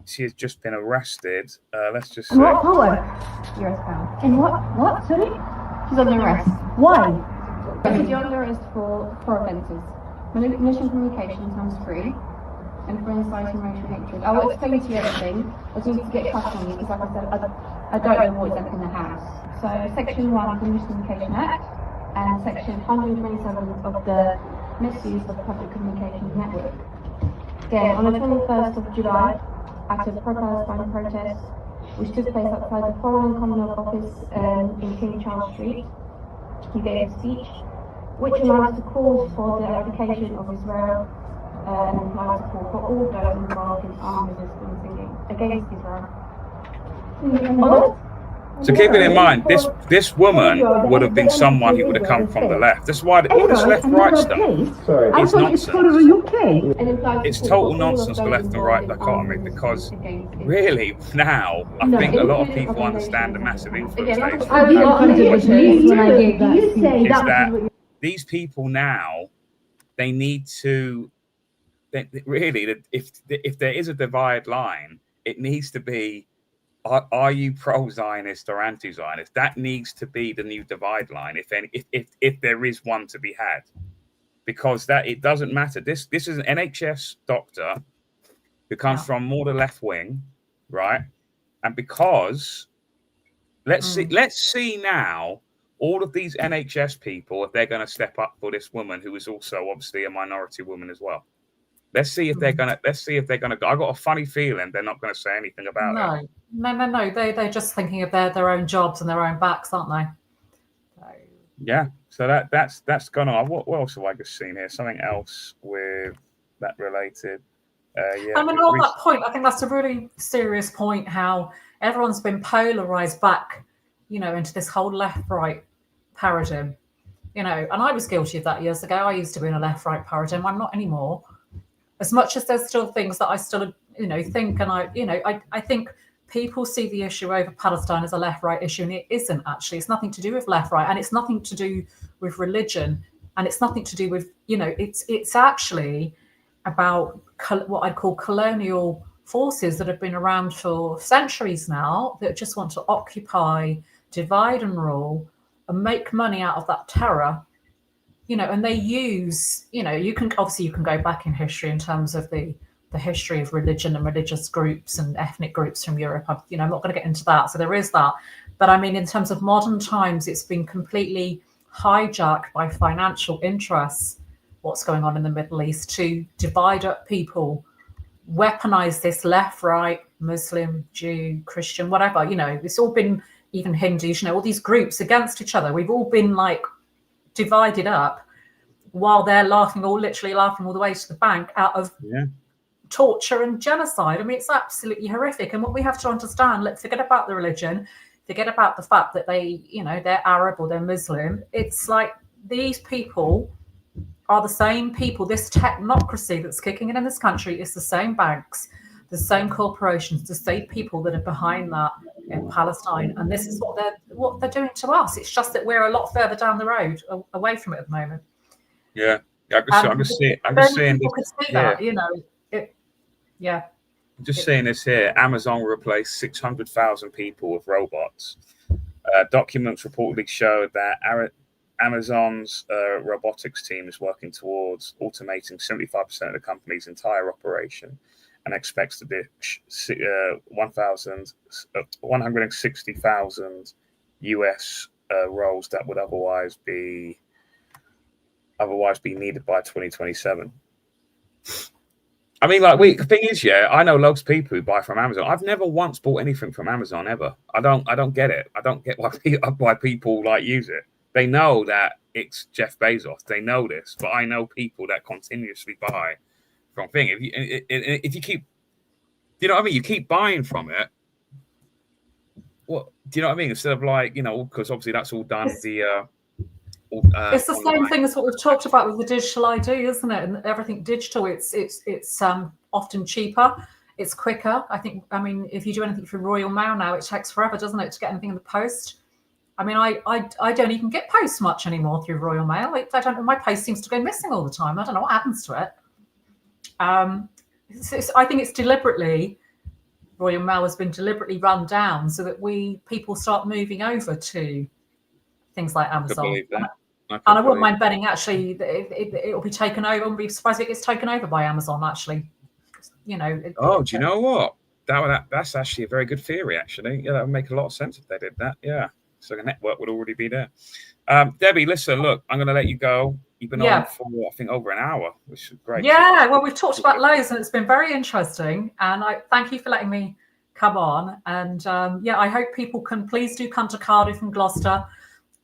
She has just been arrested. Let's just. What power? US in what? Sorry. She's under arrest. Why? Because you're under arrest for offences. Malicious communication times 3, and for inciting racial hatred. I will explain to you everything. I just need to get cut on you because, like I said, I don't know what's up in the house. So, Section 1 of the Malicious Communication Act and Section 127 of the Misuse of Public Communications Network. Again, on the 21st of July, at a pro-Palestine protest, which took place outside the Foreign Commonwealth Office in King Charles Street, he gave a speech which amounts to calls for the eradication of Israel and implies support for all those involved in armed resistance against Israel. So keeping in mind, this woman would have been someone who would have come from the left. That's why all this left-right stuff is nonsense. It's total nonsense, the left and right dichotomy, because really now I think a lot of people understand the massive influence is that these people now, they need to, really, if there is a divide line, it needs to be, are you pro-Zionist or anti-Zionist? That needs to be the new divide line, if there is one to be had. because that it doesn't matter. This is an NHS doctor who comes from more the left wing, right? And because let's see now all of these NHS people, if they're going to step up for this woman who is also obviously a minority woman as well. Let's see if they're gonna. I got a funny feeling they're not going to say anything about it. No. They're just thinking of their own jobs and their own backs, aren't they? Yeah. So that's gone on. What else have I just seen here? Something else with that related. I mean, on that point, I think that's a really serious point. How everyone's been polarized back, into this whole left-right paradigm. And I was guilty of that years ago. I used to be in a left-right paradigm. I'm not anymore. As much as there's still things that I still, think, and I think people see the issue over Palestine as a left-right issue, and it isn't actually. It's nothing to do with left-right, and it's nothing to do with religion, and it's nothing to do with, it's actually about what I'd call colonial forces that have been around for centuries now that just want to occupy, divide and rule, and make money out of that terror. And they use, you can go back in history in terms of the history of religion and religious groups and ethnic groups from Europe. I'm not going to get into that. So there is that. But I mean, in terms of modern times, it's been completely hijacked by financial interests, what's going on in the Middle East, to divide up people, weaponize this left, right, Muslim, Jew, Christian, whatever. It's all been, even Hindus, all these groups against each other. We've all been divided up while they're literally laughing all the way to the bank out of torture and genocide. I mean, it's absolutely horrific. And what we have to understand, let's forget about the religion, forget about the fact that they, they're Arab or they're Muslim. It's like these people are the same people. This technocracy that's kicking in this country is the same banks, the same corporations, the same people that are behind that in Palestine. And this is what they're doing to us. It's just that we're a lot further down the road away from it at the moment. Yeah. I'm just seeing this. I'm just seeing this here. Amazon will replace 600,000 people with robots. Documents reportedly show that Amazon's robotics team is working towards automating 75% of the company's entire operation and expects to ditch 160,000 US roles that would otherwise be needed by 2027. I mean, the thing is, I know loads of people who buy from Amazon. I've never once bought anything from Amazon ever. I don't get it. I don't get why people use it. They know that it's Jeff Bezos. They know this, but I know people that continuously buy from thing. If you keep, you keep buying from it. What do you know what I mean? Instead of because obviously that's all done. It's the same thing as what we've talked about with the digital ID, isn't it? And everything digital, it's often cheaper, it's quicker. I mean, if you do anything through Royal Mail now, it takes forever, doesn't it, to get anything in the post? I mean, I don't even get post much anymore through Royal Mail. I don't know, my post seems to go missing all the time. I don't know what happens to it. I think it's deliberately, Royal Mail has been deliberately run down so that people start moving over to things like Amazon. I wouldn't mind betting actually that it'll be taken over. I wouldn't be surprised if it gets taken over by Amazon actually. Do you know what? That's actually a very good theory actually. Yeah, that would make a lot of sense if they did that. Yeah. So the network would already be there. Debbie, listen, look, I'm going to let you go. You've been on for, I think, over an hour, which is great. Yeah, well, we've talked about loads and it's been very interesting. And I thank you for letting me come on. And I hope people can please do come to Cardiff and Gloucester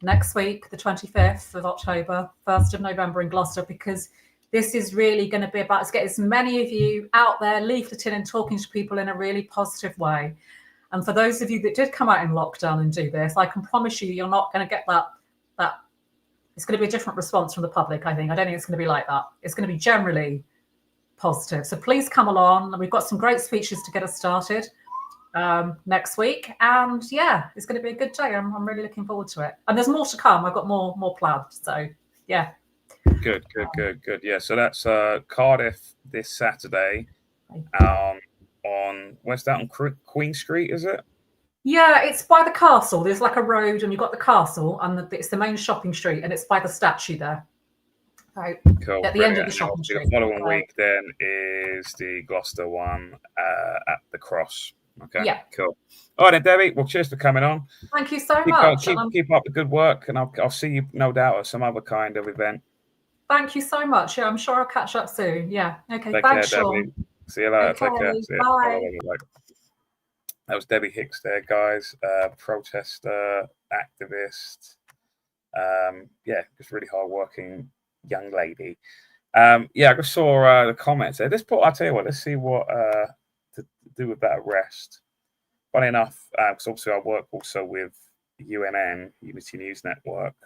next week, the 25th of October, 1st of November in Gloucester, because this is really going to be about to get as many of you out there leafleting and talking to people in a really positive way. And for those of you that did come out in lockdown and do this, I can promise you're not going to get that. It's going to be a different response from the public, I think. I don't think it's going to be like that. It's going to be generally positive. So please come along. We've got some great speeches to get us started next week. And it's going to be a good day. I'm really looking forward to it. And there's more to come. I've got more planned. So, yeah. Good. Yeah, so that's Cardiff this Saturday. Where's that, on Queen Street, is it? Yeah, it's by the castle. There's like a road and you've got the castle and it's the main shopping street and it's by the statue there. Right. Cool. At the end of the Brilliant. And shopping obviously street. the following week then is the Gloucester one at the Cross. Okay. Yeah. Cool. All right, then, Debbie. Well, cheers for coming on. Thank you so Keep much. keep up the good work, and I'll see you no doubt at some other kind of event. Thank you so much. Yeah, I'm sure I'll catch up soon. Yeah. Okay. Take Thanks, care, Sean. Debbie. See you later. Okay, Take care. See you. bye. Bye. That was Debbie Hicks there, guys. Protester, activist. Yeah, just really hard-working young lady. Yeah, I just saw the comments there. I'll tell you what, let's see what to do with that arrest. Funny enough, because obviously I work also with UNN, Unity News Network,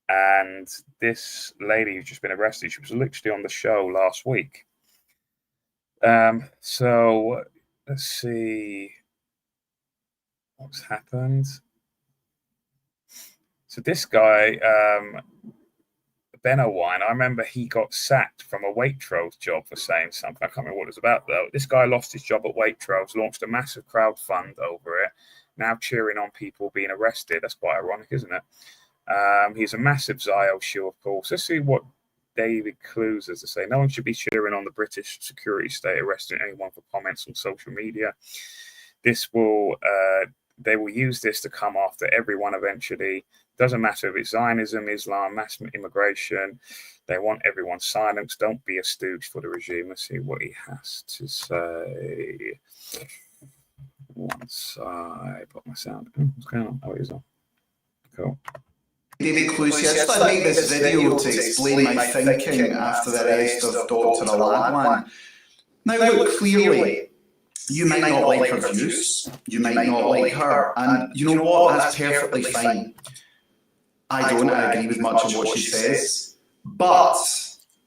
and this lady who's just been arrested, she was literally on the show last week. So let's see what's happened. So this guy, Ben Owine, I remember he got sacked from a Waitrose job for saying something. I can't remember what it was about, though. This guy lost his job at Waitrose, launched a massive crowdfund over it, now cheering on people being arrested. That's quite ironic, isn't it? He's a massive Zio shoe, of course. Let's see what David Clues has to say. No one should be cheering on the British security state arresting anyone for comments on social media. This will, they will use this to come after everyone eventually. Doesn't matter if it's Zionism, Islam, mass immigration. They want everyone silenced. Don't be a stooge for the regime. Let's see what he has to say. Once I put my sound. What's going on? Oh, it is on. Cool. David Clues here. I just thought I'd make this video to explain my thinking after the arrest of Dr. Aladwan. Now, look, clearly, you might not like her views, you might not like her, and you know what? That's perfectly fine. I don't agree with much of what she says, but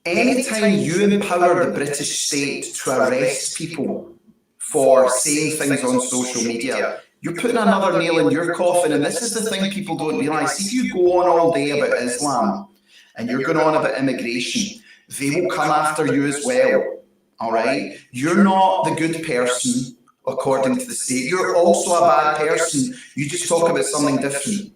anytime you empower the British state to arrest people for saying things on social media, you're putting another nail in your coffin, and this is the thing people don't realise. If you go on all day about Islam, and you're going on about immigration, they will come after you as well, all right? You're not the good person, according to the state. You're also a bad person. You just talk about something different.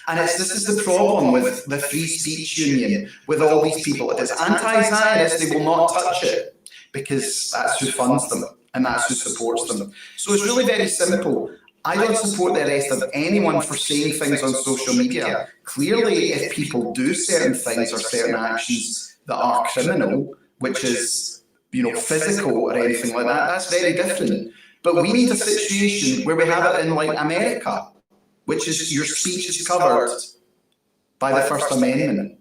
And this is the problem with the Free Speech Union, with all these people. It is anti-Zionist, they will not touch it, because that's who funds them, and that's who supports them. So it's really very simple. I don't support the arrest of anyone for saying things on social media. Clearly, if people do certain things or certain actions that are criminal, which is, you know, physical or anything like that, that's very different. But we need a situation where we have it in, like, America, which is your speech is covered by the First Amendment.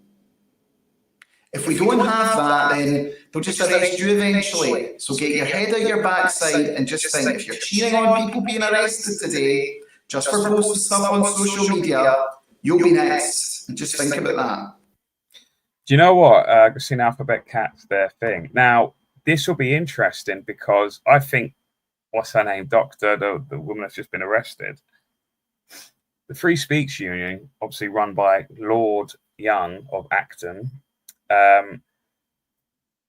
If we don't have that, then they'll just arrest you eventually. So get your head out your backside and just think, if you're cheering on people being arrested today, just for posting stuff on social media, you'll be next. And just think about that. Do you know what? I've seen Alphabet Cat's their thing. Now, this will be interesting because I think, what's her name? The woman that's just been arrested. The Free Speech Union, obviously run by Lord Young of Acton,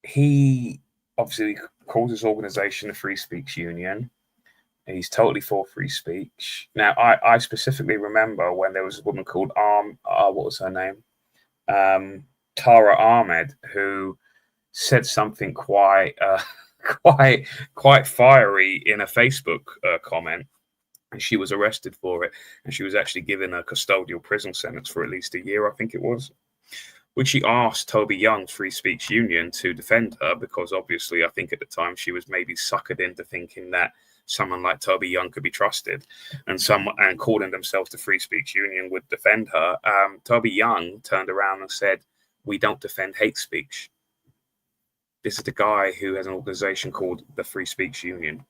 he obviously calls his organisation the Free Speech Union. He's totally for free speech. Now, I specifically remember when there was a woman called what was her name? Tara Ahmed, who said something quite fiery in a Facebook comment. And she was arrested for it, and she was actually given a custodial prison sentence for at least a year, I think it was, which she asked Toby Young's Free Speech Union to defend her, because obviously I think at the time she was maybe suckered into thinking that someone like Toby Young could be trusted, and calling themselves the Free Speech Union would defend her. Toby Young turned around and said, "We don't defend hate speech." This is the guy who has an organization called the Free Speech Union.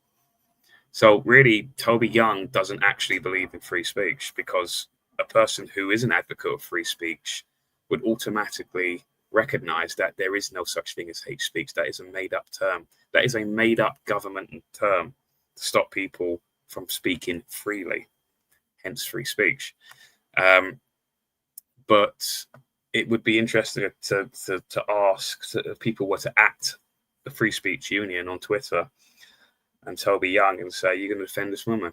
So really, Toby Young doesn't actually believe in free speech, because a person who is an advocate of free speech would automatically recognize that there is no such thing as hate speech. That is a made-up term. That is a made-up government term to stop people from speaking freely, hence free speech. But it would be interesting to ask if people were to at the Free Speech Union on Twitter and Toby Young and say, "You're going to defend this woman?"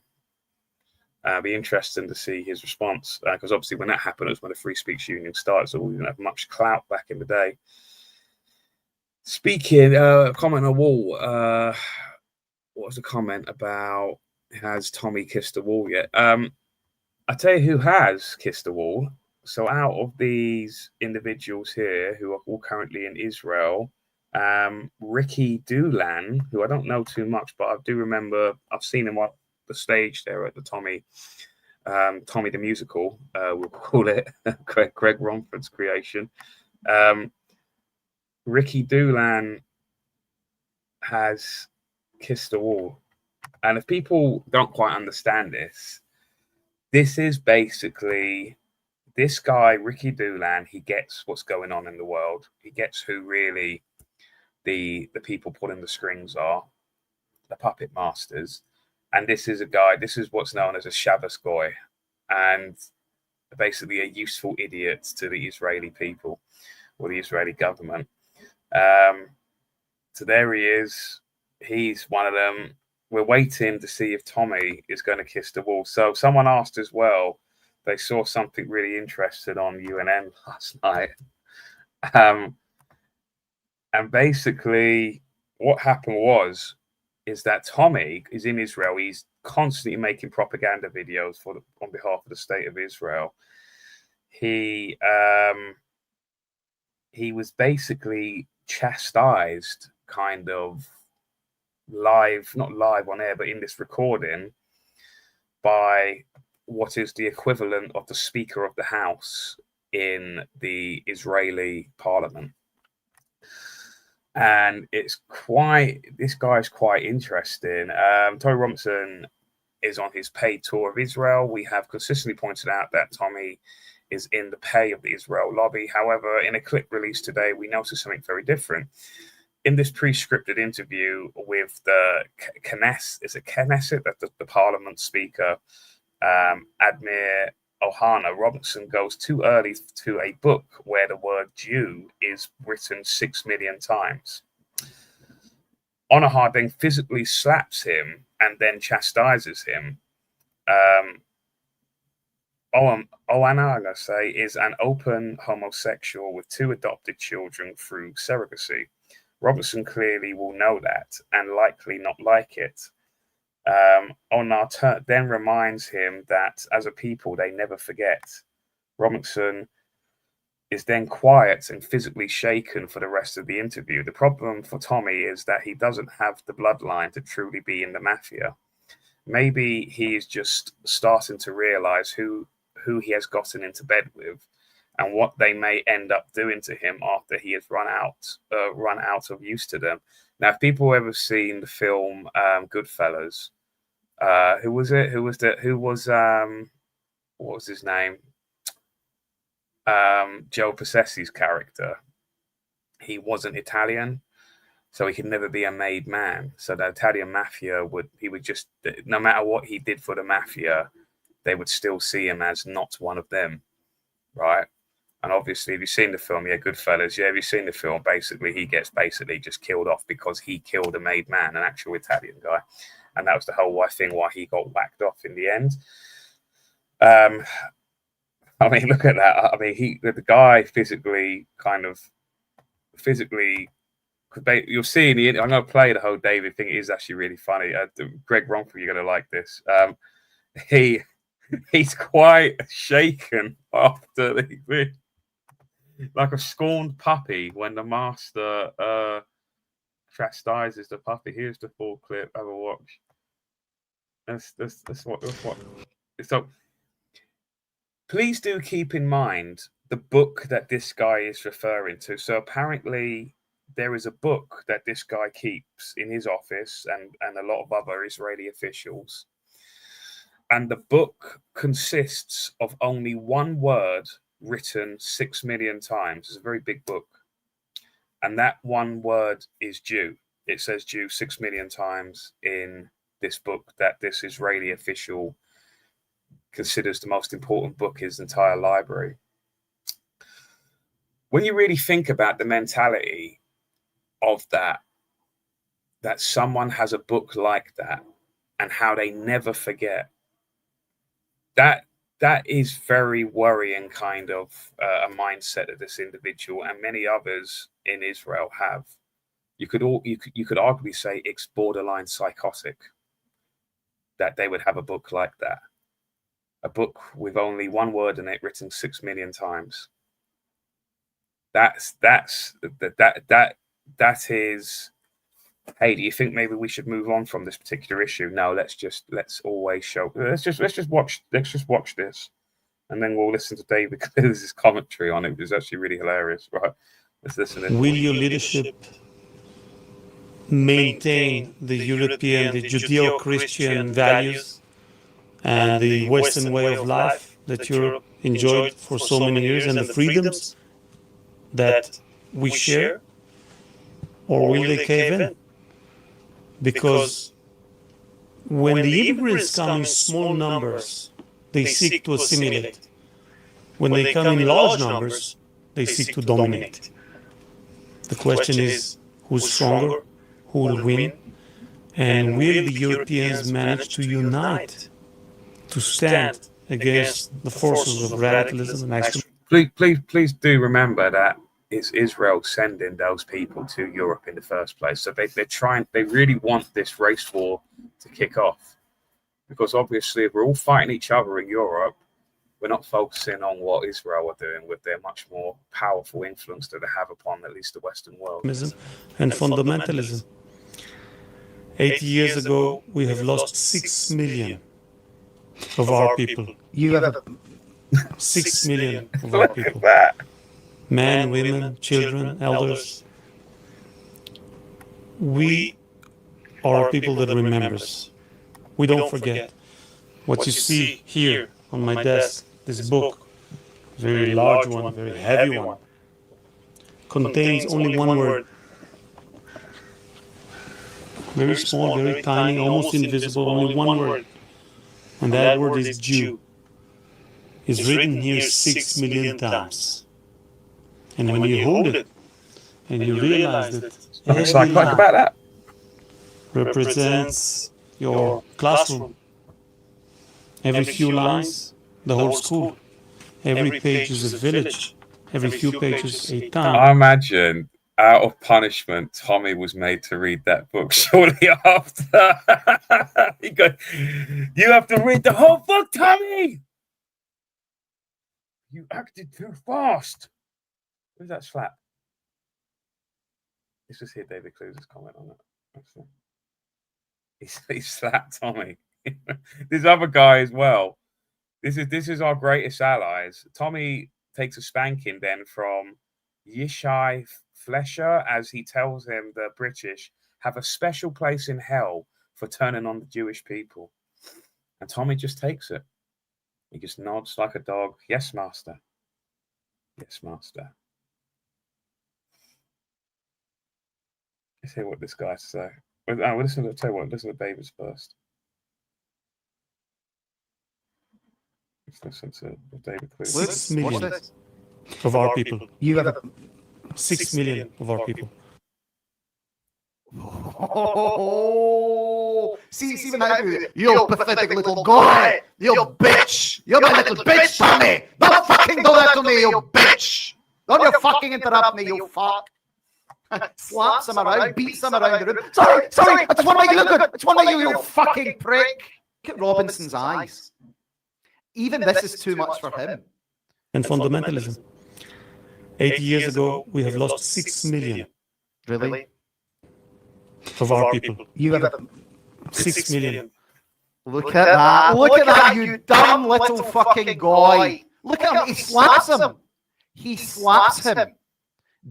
Be interesting to see his response, because obviously when that happened, it was when the Free Speech Union started, so we didn't have much clout back in the day. Speaking, comment on the wall. What was the comment about? Has Tommy kissed the wall yet? I tell you who has kissed the wall. So out of these individuals here who are all currently in Israel, Ricky Doolan, who I don't know too much, but I do remember I've seen him on the stage there at the Tommy the Musical, we'll call it, Greg Romford's creation. Ricky Doolan has kissed the wall. And if people don't quite understand this, this is basically this guy, Ricky Doolan, he gets what's going on in the world. He gets who really the people pulling the strings are, the puppet masters. And this is a guy, this is what's known as a Shabbos Goy, and basically a useful idiot to the Israeli people or the Israeli government. So there he is. He's one of them. We're waiting to see if Tommy is going to kiss the wall. So someone asked as well, they saw something really interesting on UNN last night. And basically what happened is that Tommy is in Israel. He's constantly making propaganda videos on behalf of the state of Israel. He was basically chastised kind of not live on air, but in this recording by what is the equivalent of the Speaker of the House in the Israeli parliament. And this guy's quite interesting. Tommy Robinson is on his paid tour of Israel. We have consistently pointed out that Tommy is in the pay of the Israel lobby. However, in a clip released today, we noticed something very different. In this pre-scripted interview with the Knesset, the Parliament Speaker, Admir Ohana, Robinson goes too early to a book where the word Jew is written 6 million times. Onahar then physically slaps him and then chastises him. Ohana, I'm going to say, is an open homosexual with 2 adopted children through surrogacy. Robinson clearly will know that and likely not like it. Onar then reminds him that as a people, they never forget. Robinson is then quiet and physically shaken for the rest of the interview. The problem for Tommy is that he doesn't have the bloodline to truly be in the mafia. Maybe he is just starting to realize who he has gotten into bed with and what they may end up doing to him after he has run out of use to them. Now, if people have ever seen the film Goodfellas, who was it? What was his name? Joe Pesci's character. He wasn't Italian, so he could never be a made man. So the Italian mafia would just, no matter what he did for the mafia, they would still see him as not one of them, right? And obviously, if you've seen the film, Goodfellas, if you've seen the film, basically he gets just killed off because he killed a made man, an actual Italian guy. And that was the whole thing why he got whacked off in the end. I mean, look at that. I mean, the guy physically, you'll see in the I'm going to play the whole David thing. It is actually really funny. Greg Romford, you're going to like this. He's quite shaken after like a scorned puppy when the master chastises the puppy. Here's the full clip. Have a watch. That's what. So please do keep in mind the book that this guy is referring to. So apparently there is a book that this guy keeps in his office and a lot of other Israeli officials. And the book consists of only one word written 6 million times. It's a very big book. And that one word is Jew. It says Jew 6 million times in this book that this Israeli official considers the most important book in his entire library. When you really think about the mentality of that someone has a book like that and how they never forget, that is very worrying kind of a mindset that this individual and many others in Israel have. You could arguably say it's borderline psychotic that they would have a book like that. A book with only one word in it written 6 million times. That is. Hey, do you think maybe we should move on from this particular issue? No, let's just watch this, and then we'll listen to David Clear's commentary on it, which is actually really hilarious. Right, let's listen in. Will your leadership maintain the European, the Judeo-Christian values and the Western way of life that Europe enjoyed for so many years and the freedoms that we share? Or will they cave in? Because when the immigrants come in small numbers, they seek to assimilate. When they come in large numbers, they seek to dominate. The question is, who's stronger, who will win, and will the Europeans manage to unite, to stand against the forces of radicalism and extremism? Please do remember that it's Israel sending those people to Europe in the first place. So they really want this race war to kick off. Because obviously if we're all fighting each other in Europe, we're not focusing on what Israel are doing with their much more powerful influence that they have upon at least the Western world. And fundamentalism. 80 years ago, we have lost 6 million of our people. You have 6 million of our people. Men, women, children, elders. We are a people that remembers. We don't forget. What you see here on my desk, this book, very large one, very heavy one, contains only one word. Very small, very tiny, almost invisible, only one word. And that word is Jew. It's written here 6 million times. And when you hold it, and you realize that every line represents your classroom, every few lines, the whole school, every page is a village, every few pages a town. I imagine, out of punishment, Tommy was made to read that book shortly after. He goes, "You have to read the whole book, Tommy! You acted too fast." Who's that slap? Let's just hear David Clear's comment on it. He slapped Tommy. This other guy as well. This is our greatest allies. Tommy takes a spanking then from Yishai Flesher, as he tells him the British have a special place in hell for turning on the Jewish people. And Tommy just takes it. He just nods like a dog. Yes, master. Yes, master. Let's hear what this guy say. Listen to David's first. Let's listen to David Clear. 6 million of our people. You have 6 million of our people. Oh, see now, you pathetic little guy, you bitch, you're my little bitch, Tommy. Don't fucking do that to me, you bitch. Don't you fucking interrupt me, you fuck. Slaps him around, beats him around the room. Sorry, I just want to make you look good. It's one of you fucking prick. Look at Robinson's eyes. Even this is too much for him. And fundamentalism. 80 years ago, we have lost 6 million. Really? Of our people. You have 6 million. Look at that. Look at that, you dumb little fucking guy. Look at him. He slaps him. He slaps him.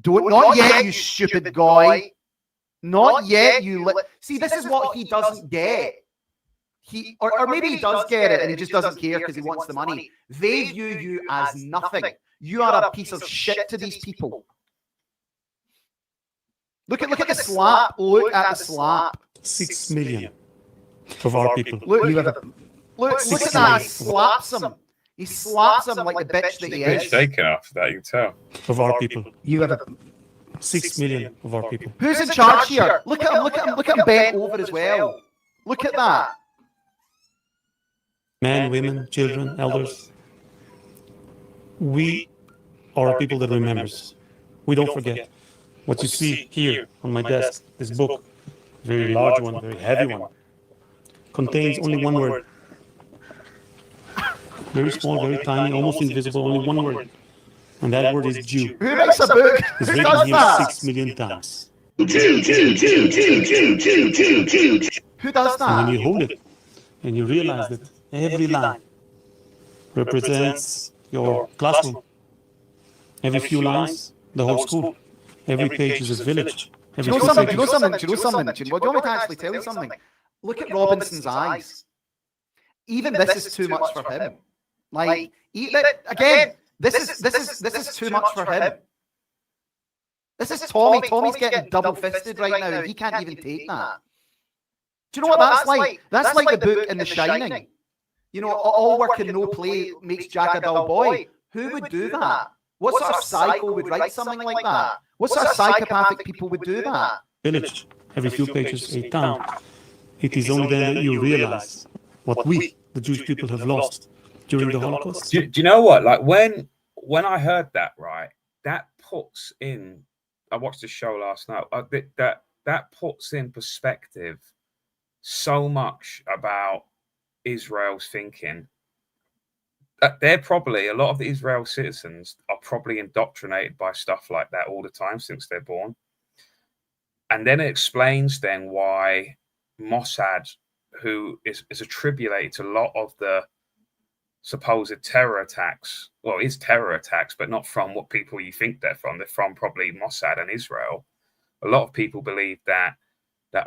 Not yet, you stupid guy. Not yet, you. See, this is what he doesn't get. Or maybe he does get it and he just doesn't care because he wants the money. They view you as nothing. You are a piece of shit to these people. Look at the slap. Look at the slap. 6 million of our people. Look at that. He slaps him. He slaps him like the bitch that he is. He's shaken after that, you can tell. Of our people. You have 6 million of our people. Who's in charge here? Look at him bent over as well. Look at that. men, women, children, elders. We are a people that remembers. We don't forget. What you see here on my desk, this book, very large one, very heavy one, contains only one word. Very small, very tiny, almost invisible, only one word. And that word is Jew. Who makes a book? It's Who written does here that? 6 million times. Who does And when that? you hold it and you realize that every line represents your classroom, every few lines, the whole school, every page is a village. Do you know something? Do you know something? Do you know something? Do you want me to actually tell you something? Look at Robinson's eyes. Even this is too much for him. Like, again, this is too much for him. This is Tommy. Tommy's getting double-fisted right now, and he can't even take that. Do you know what that's like? That's like the book in The Shining. You know, all work and no play makes Jack a dull boy. Who would do that? What sort of psycho would write something like that? What sort of psychopathic people would do that? Village, every few pages, a town. It is only then that you realize what we, the Jewish people, have lost during the Holocaust. Do you know what? Like when I heard that, right, that puts in. I watched the show last night. That puts in perspective so much about Israel's thinking. They're probably, a lot of the Israel citizens are probably indoctrinated by stuff like that all the time since they're born. And then it explains then why Mossad, who is attributed to a lot of the supposed terror attacks, well, it's terror attacks, but not from what people you think they're from. They're from probably Mossad and Israel. A lot of people believe that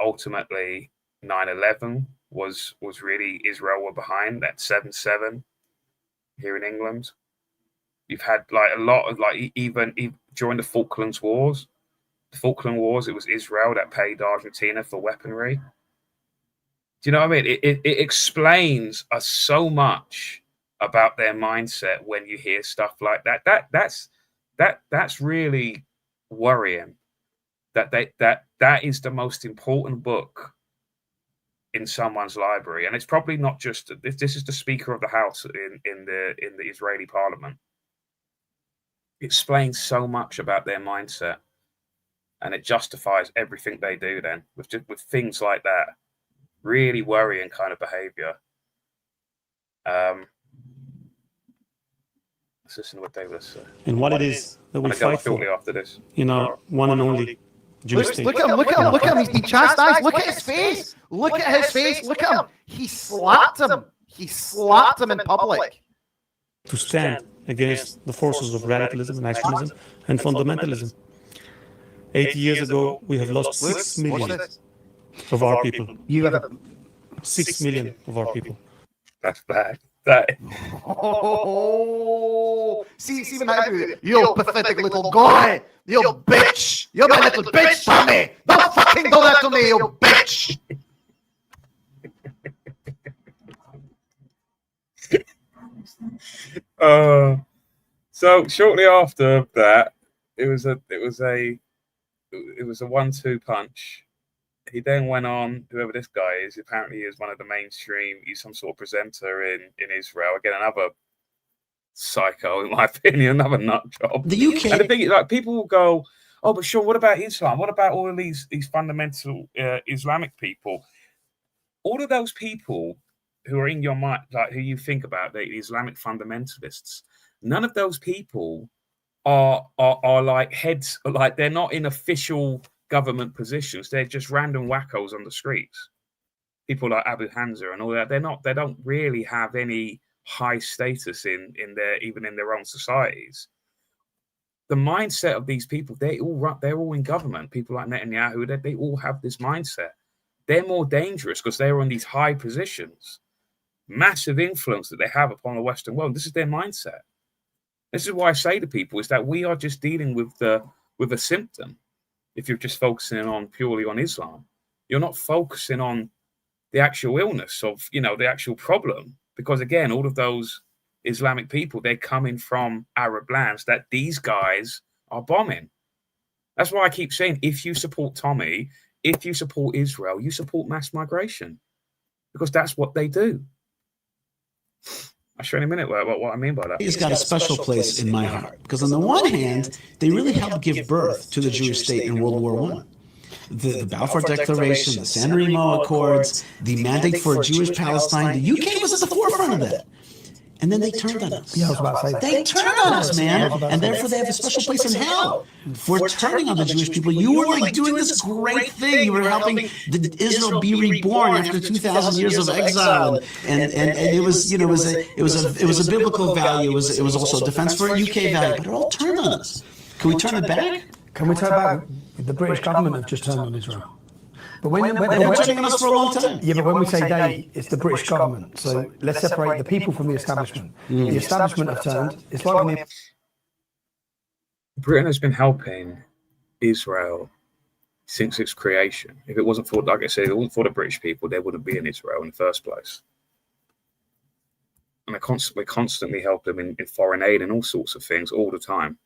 ultimately 9/11 was really Israel were behind, that 7/7 here in England. You've had like a lot of like even during the Falklands Wars, it was Israel that paid Argentina for weaponry. Do you know what I mean? It explains us so much about their mindset when you hear stuff like that. That's really worrying. That is the most important book in someone's library, and it's probably not just this is the Speaker of the House in the Israeli Parliament. It explains so much about their mindset, and it justifies everything they do. Then with things like that, really worrying kind of behavior. Let's listen to what they was. And what it is that we fight for, after this. in our one and only Jewish state. Look at him. He's been chastised. Look at his face. Look at his face. Look at him. He slapped him. He slapped him in public. To stand against the forces of radicalism and extremism and fundamentalism. 80 years ago, we have lost 6 million of our people. 6 million of our people. That's bad. Oh, see when I do it. You pathetic little guy. You bitch. You're my little bitch, Tommy. Don't fucking do that to me, you bitch. So shortly after that, it was a 1-2 punch. He then went on, whoever this guy is, apparently he is one of the mainstream, he's some sort of presenter in Israel. Again, another psycho, in my opinion, another nut job. The UK. And the thing is, like, people will go, oh, but Sean, what about Islam? What about all of these fundamental Islamic people? All of those people who are in your mind, like who you think about, the Islamic fundamentalists, none of those people are like heads, like they're not in official government positions. They're just random wackos on the streets. People like Abu Hamza and all that. They don't really have any high status in their own societies. The mindset of these people, they're all in government. People like Netanyahu, they all have this mindset. They're more dangerous because they're on these high positions, massive influence that they have upon the Western world. This is their mindset. This is why I say to people is that we are just dealing with a symptom. If you're just focusing purely on Islam, you're not focusing on the actual illness of, the actual problem. Because again, all of those Islamic people, they're coming from Arab lands that these guys are bombing. That's why I keep saying, if you support Tommy, if you support Israel, you support mass migration, because that's what they do. I'll show you in a minute what I mean by that. It's got a special place in my heart because on the one hand, they really helped give birth to the Jewish state in World War I. The Balfour Declaration, the San Remo Accords, the mandate for Jewish Palestine, the UK was at the forefront of that. And then they turned on us. Yeah, I was about to say that. They turned on us, man. And therefore they have a special place in hell for turning on the Jewish people. You were like doing this great thing. You were helping Israel be reborn after 2,000 years of exile. And it was, you know, it was a biblical value. It was also a defense for a UK value. But it all turned on us. Can we turn it back? Can we turn it back? The British government have just turned on Israel. But they've been turning on us for a long time. Yeah, but when we say they, it's the British government. So let's separate the people from the establishment. The establishment have turned. It's like when Britain has been helping Israel since its creation. If it wasn't for, like I said, if it wasn't for the British people, they wouldn't be in Israel in the first place. And we constantly help them in foreign aid and all sorts of things all the time.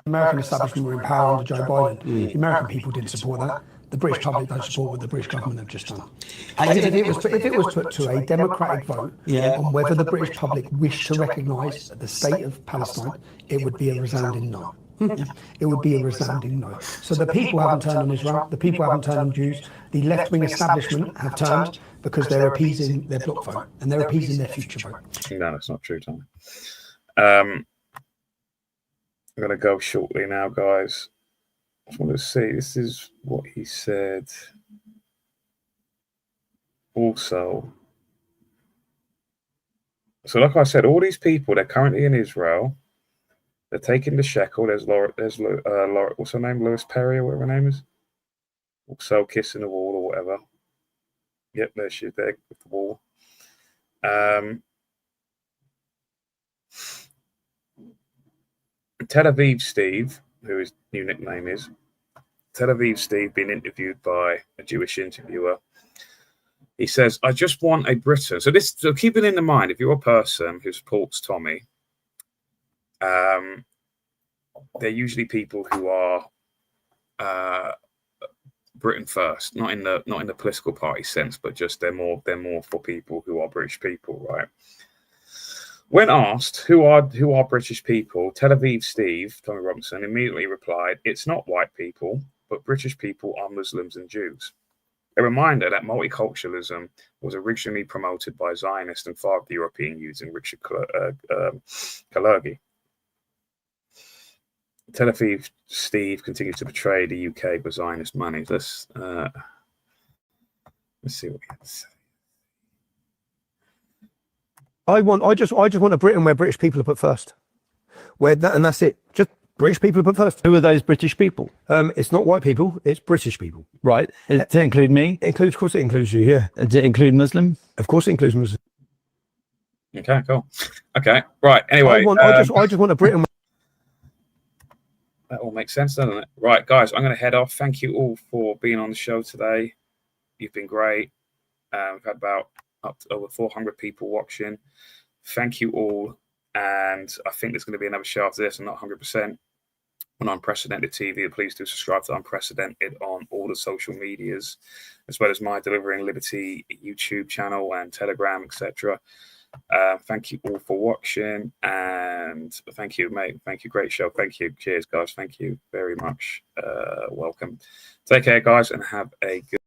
the American establishment were in power under Joe Biden, the American people didn't support that. The British public don't support what the British government have just done. If it was put to a democratic vote on whether the British public wished to recognise the state of Palestine, it would be a resounding no. It would be a resounding no. So the people haven't turned on Israel, the people haven't turned on Jews, the left-wing establishment have turned because they're appeasing their bloc vote and they're appeasing their future vote. No, that's not true, Tommy. I'm going to go shortly now, guys. I just want to see, this is what he said. Also, so like I said, all these people, they're currently in Israel. They're taking the shekel. There's Laura, what's her name? Lewis Perry or whatever her name is. Also kissing the wall or whatever. Yep, there she is there with the wall. Tel Aviv Steve, who his new nickname is, Tel Aviv Steve, being interviewed by a Jewish interviewer. He says, I just want a Britain. So keep it in mind, if you're a person who supports Tommy, they're usually people who are Britain first, not in the political party sense, but just they're more for people who are British people, right? When asked who are British people, Tel Aviv Steve, Tommy Robinson, immediately replied, it's not white people, but British people are Muslims and Jews. A reminder that multiculturalism was originally promoted by Zionists and father of the European youths in Richard Kalergi. Tel Aviv Steve continues to portray the UK with Zionist money. Let's see what he has to say. I just want a Britain where British people are put first, and that's it. Just British people are put first. Who are those British people? It's not white people; it's British people. Right? Does it include me? Of course, it includes you. Yeah. Does it include Muslim? Of course, it includes Muslim. Okay, cool. Okay, right. Anyway, I just want a Britain. That all makes sense, doesn't it? Right, guys, I'm going to head off. Thank you all for being on the show today. You've been great. We've had about up to over 400 people watching. Thank you all. And I think there's going to be another show after this. I'm not 100% on Unprecedented TV. Please do subscribe to Unprecedented on all the social medias, as well as my Delivering Liberty YouTube channel and Telegram, etc. Thank you all for watching, and thank you, mate. Thank you. Great show. Thank you. Cheers, guys. Thank you very much. Welcome. Take care, guys, and have a good